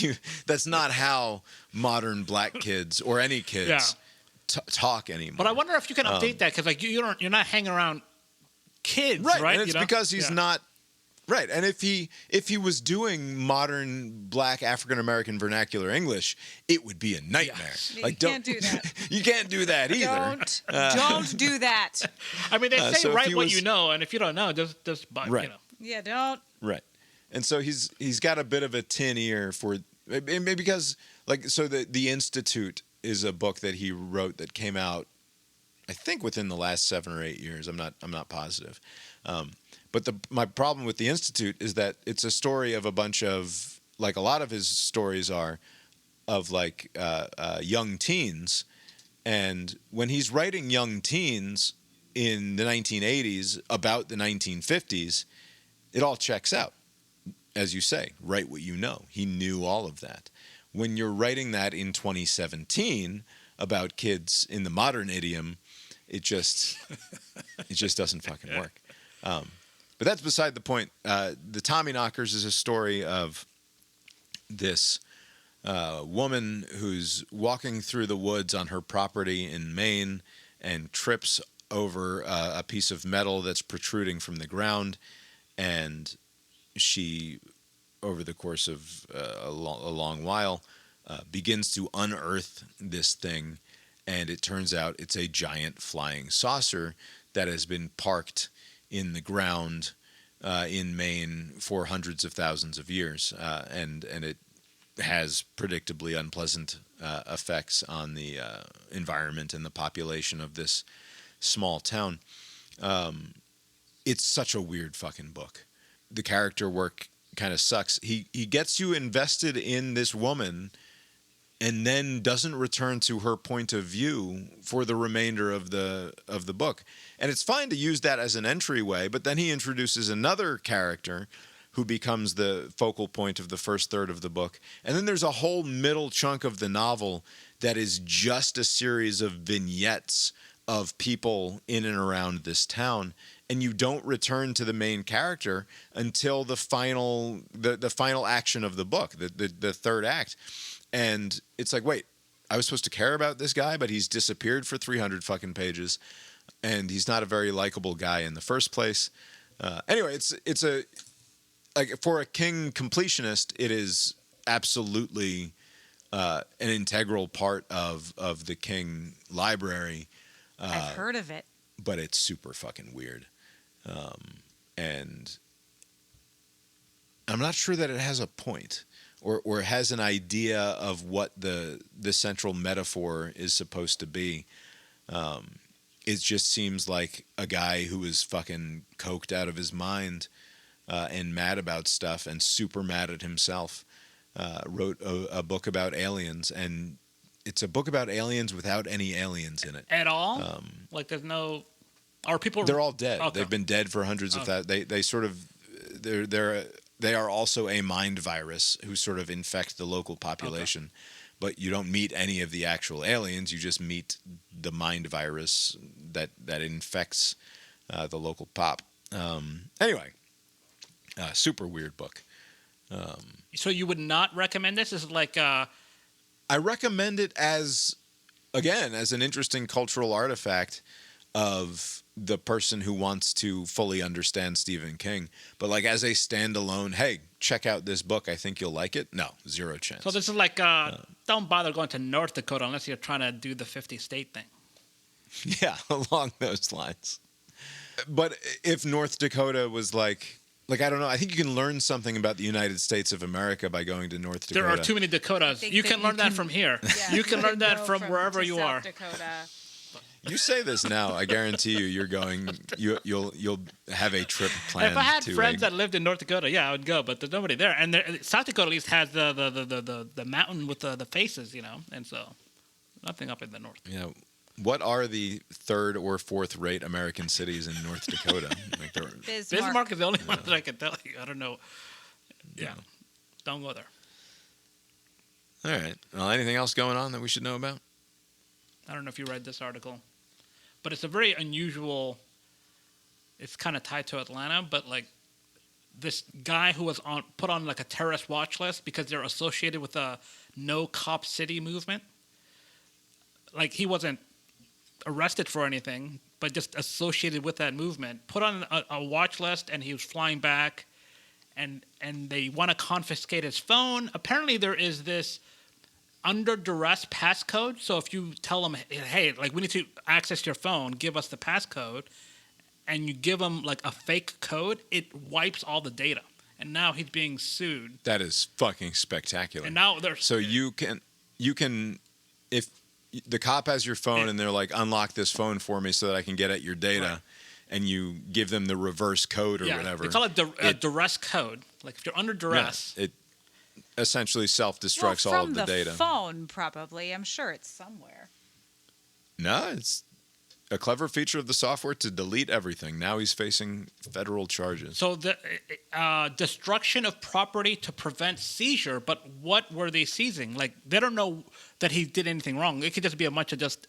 B: that's not how modern black kids or any kids talk anymore.
A: But I wonder if you can update that, because like you're not hanging around kids, right?
B: And it's because he's not right. And if he was doing modern black African American vernacular English, it would be a nightmare. Like,
C: you can't do that.
B: You can't do that either.
C: Don't do that.
A: I mean, they say
B: so
A: write what you know, and if you don't know, just
B: right.
A: you know.
C: Yeah, don't.
B: Right. And so he's got a bit of a tin ear for, because like, so the Institute is a book that he wrote that came out, I think, within the last 7 or 8 years. I'm not positive. But my problem with the Institute is that it's a story of a bunch of, like, a lot of his stories are of like young teens, and when he's writing young teens in the 1980s about the 1950s, it all checks out. As you say, write what you know. He knew all of that. When you're writing that in 2017 about kids in the modern idiom, it just doesn't fucking work. But that's beside the point. The Tommyknockers is a story of this woman who's walking through the woods on her property in Maine and trips over a piece of metal that's protruding from the ground, and she, over the course of a long while, begins to unearth this thing, and it turns out it's a giant flying saucer that has been parked in the ground in Maine for hundreds of thousands of years, and it has predictably unpleasant effects on the environment and the population of this small town. It's such a weird fucking book. The character work kind of sucks. He gets you invested in this woman and then doesn't return to her point of view for the remainder of the book. And it's fine to use that as an entryway, but then he introduces another character who becomes the focal point of the first third of the book. And then there's a whole middle chunk of the novel that is just a series of vignettes of people in and around this town, and you don't return to the main character until the final action of the book, the third act. And it's like, wait, I was supposed to care about this guy, but he's disappeared for 300 fucking pages, and he's not a very likable guy in the first place. Anyway, it's a, like, for a King completionist, it is absolutely an integral part of the King library.
C: I've heard of it.
B: But it's super fucking weird. And I'm not sure that it has a point or has an idea of what the central metaphor is supposed to be. It just seems like a guy who is fucking coked out of his mind and mad about stuff and super mad at himself wrote a book about aliens, and it's a book about aliens without any aliens in it.
A: At all? Like, there's no... Are people...
B: They're all dead.
A: Okay.
B: They've been dead for hundreds of thousands. They sort of... They are also a mind virus who sort of infect the local population. Okay. But you don't meet any of the actual aliens. You just meet the mind virus that infects the local pop. Anyway, super weird book.
A: So you would not recommend this? This is like...
B: I recommend it as an interesting cultural artifact of the person who wants to fully understand Stephen King. But like, as a standalone, hey, check out this book, I think you'll like it. No, zero chance.
A: So this is like, don't bother going to North Dakota unless you're trying to do the 50-state thing.
B: Yeah, along those lines. But if North Dakota was like, I don't know. I think you can learn something about the United States of America by going to North Dakota.
A: There are too many Dakotas. You can learn that from here. Yeah, you can learn that from wherever you are.
C: Dakota.
B: You say this now, I guarantee you're going. You'll have a trip planned.
A: If I had friends that lived in North Dakota, yeah, I would go. But there's nobody there, and South Dakota at least has the mountain with the faces, you know, and so nothing up in the north.
B: Yeah. What are the third or fourth rate American cities in North Dakota? Like
A: Bismarck is the only one that I can tell you. I don't know. Yeah. Don't go there.
B: All right. Well, anything else going on that we should know about?
A: I don't know if you read this article, but it's a very unusual it's kind of tied to Atlanta, but like this guy who was put on like a terrorist watch list because they're associated with a no cop city movement. Like he wasn't arrested for anything, but just associated with that movement, put on a watch list, and he was flying back, and they want to confiscate his phone. Apparently there is this under duress passcode. So if you tell them, hey, like we need to access your phone, give us the passcode, and you give them like a fake code, it wipes all the data. And now he's being sued.
B: That is fucking spectacular.
A: And now they're
B: so you can if the cop has your phone and they're like, unlock this phone for me so that I can get at your data, and you give them the reverse code or whatever.
A: They call it a duress code. Like if you're under duress,
B: it essentially self-destructs all of the data.
C: From the phone, probably. I'm sure it's somewhere.
B: No, it's a clever feature of the software to delete everything. Now he's facing federal charges.
A: So the destruction of property to prevent seizure, but what were they seizing? Like they don't know that he did anything wrong. It could just be a bunch of just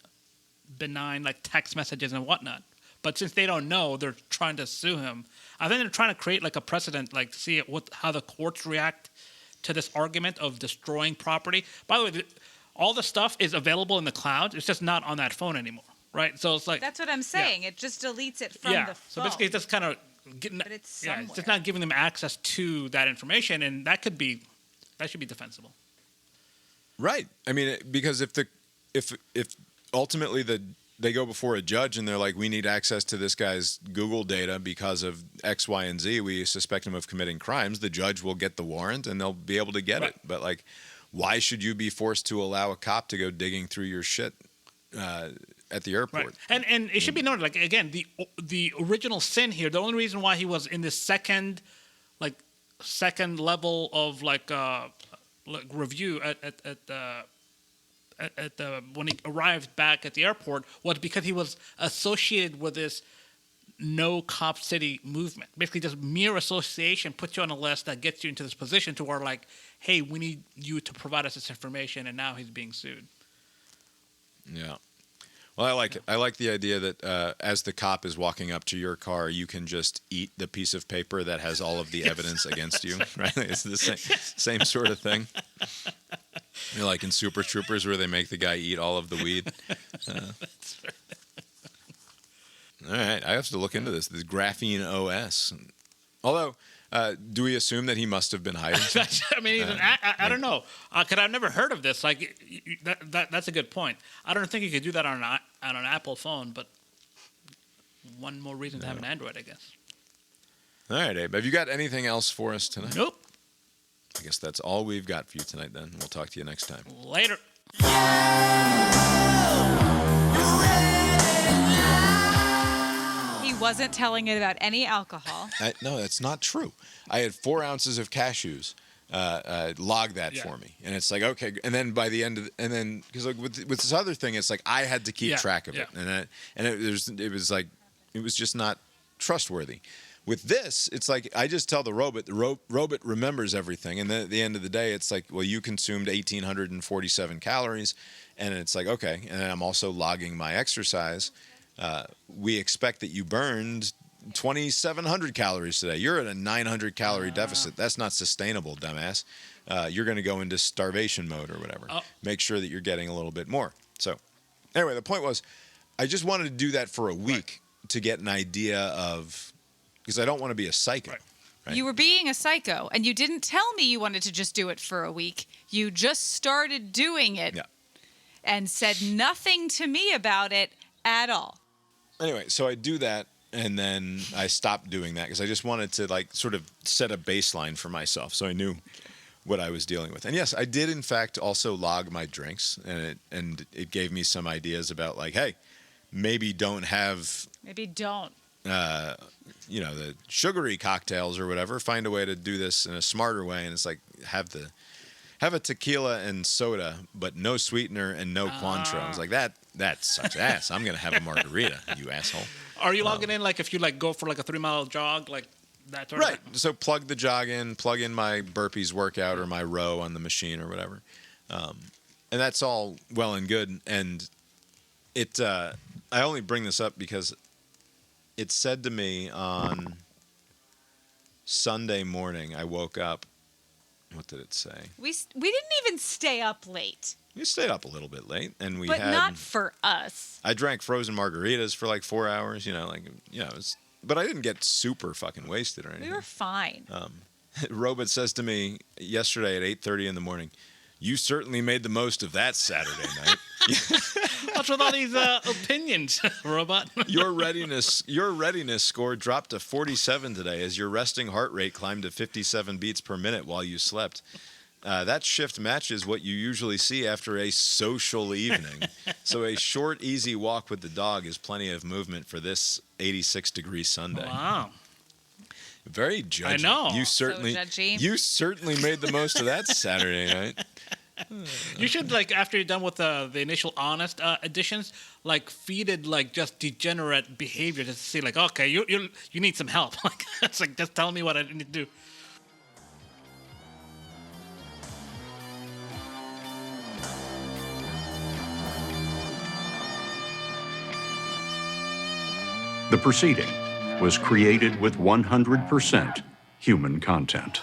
A: benign like text messages and whatnot. But since they don't know, they're trying to sue him. I think they're trying to create like a precedent, like to see how the courts react to this argument of destroying property. By the way, all the stuff is available in the cloud. It's just not on that phone anymore. Right, so it's like
C: that's what I'm saying. It just deletes it from the phone.
A: So basically, it's just kind of getting.
C: But it's somewhere.
A: It's just not giving them access to that information, and that should be defensible.
B: Right. I mean, because if ultimately they go before a judge and they're like, we need access to this guy's Google data because of X, Y, and Z. We suspect him of committing crimes. The judge will get the warrant and they'll be able to get it. But like, why should you be forced to allow a cop to go digging through your shit? At the airport,
A: and it should be noted, like again, the original sin here. The only reason why he was in this second level of review at when he arrived back at the airport was because he was associated with this no cop city movement. Basically, just mere association puts you on a list that gets you into this position to where like, hey, we need you to provide us this information, and now he's being sued.
B: Yeah. Well, I like it. I like the idea that as the cop is walking up to your car, you can just eat the piece of paper that has all of the evidence against you. Right? It's the same sort of thing. You're like in Super Troopers where they make the guy eat all of the weed. All right, I have to look into this Graphene OS. Although, do we assume that he must have been hiding something?
A: I mean, I don't know, because I've never heard of this. Like, that's a good point. I don't think you could do that on an Apple phone, but one more reason to have an Android, I guess.
B: All right, Abe. Have you got anything else for us tonight?
A: Nope.
B: I guess that's all we've got for you tonight, then. We'll talk to you next time.
A: Later.
C: He wasn't telling it about any alcohol.
B: No, that's not true. I had 4 ounces of cashews. Log that for me, and it's like, okay. And then by the end of because like with this other thing, it's like I had to keep track of it, and it was just not trustworthy. With this, it's like I just tell the robot. The robot remembers everything, and then at the end of the day, it's like, well, you consumed 1,847 calories, and it's like, okay. And then I'm also logging my exercise. We expect that you burned 2,700 calories today. You're at a 900 calorie deficit. That's not sustainable, dumbass. You're going to go into starvation mode or whatever. Make sure that you're getting a little bit more. So, anyway, the point was, I just wanted to do that for a week to get an idea of. Because I don't want to be a psycho. Right?
C: You were being a psycho, and you didn't tell me you wanted to just do it for a week. You just started doing it and said nothing to me about it at all.
B: Anyway, so I do that, and then I stopped doing that because I just wanted to like sort of set a baseline for myself so I knew what I was dealing with. And yes, I did in fact also log my drinks, and it gave me some ideas about like, hey, maybe don't. The sugary cocktails or whatever. Find a way to do this in a smarter way, and it's like have a tequila and soda, but no sweetener and no Cointreau. I was like, that's such ass. I'm gonna have a margarita, you asshole.
A: Are you logging in like if you like go for like a 3-mile jog, like that sort of thing?
B: So plug the jog in, plug in my burpees workout or my row on the machine or whatever, and that's all well and good. And it I only bring this up because it said to me on Sunday morning, I woke up. What did it say?
C: We didn't even stay up late.
B: We stayed up a little bit late, and we
C: But
B: had.
C: not for us.
B: I drank frozen margaritas for like 4 hours. But I didn't get super fucking wasted or anything.
C: We were fine.
B: Robot says to me yesterday at 8:30 in the morning, "You certainly made the most of that Saturday night."
A: What's with all these opinions, Robot?
B: Your readiness score dropped to 47 today as your resting heart rate climbed to 57 beats per minute while you slept. That shift matches what you usually see after a social evening. So a short, easy walk with the dog is plenty of movement for this 86-degree Sunday.
A: Wow.
B: Very judgy.
A: I know.
B: You certainly made the most of that Saturday night.
A: You should, like, after you're done with the initial honest editions, like, feed it, like, just degenerate behavior just to see, like, okay, you need some help. Like, it's like, just tell me what I need to do.
L: The proceeding was created with 100% human content.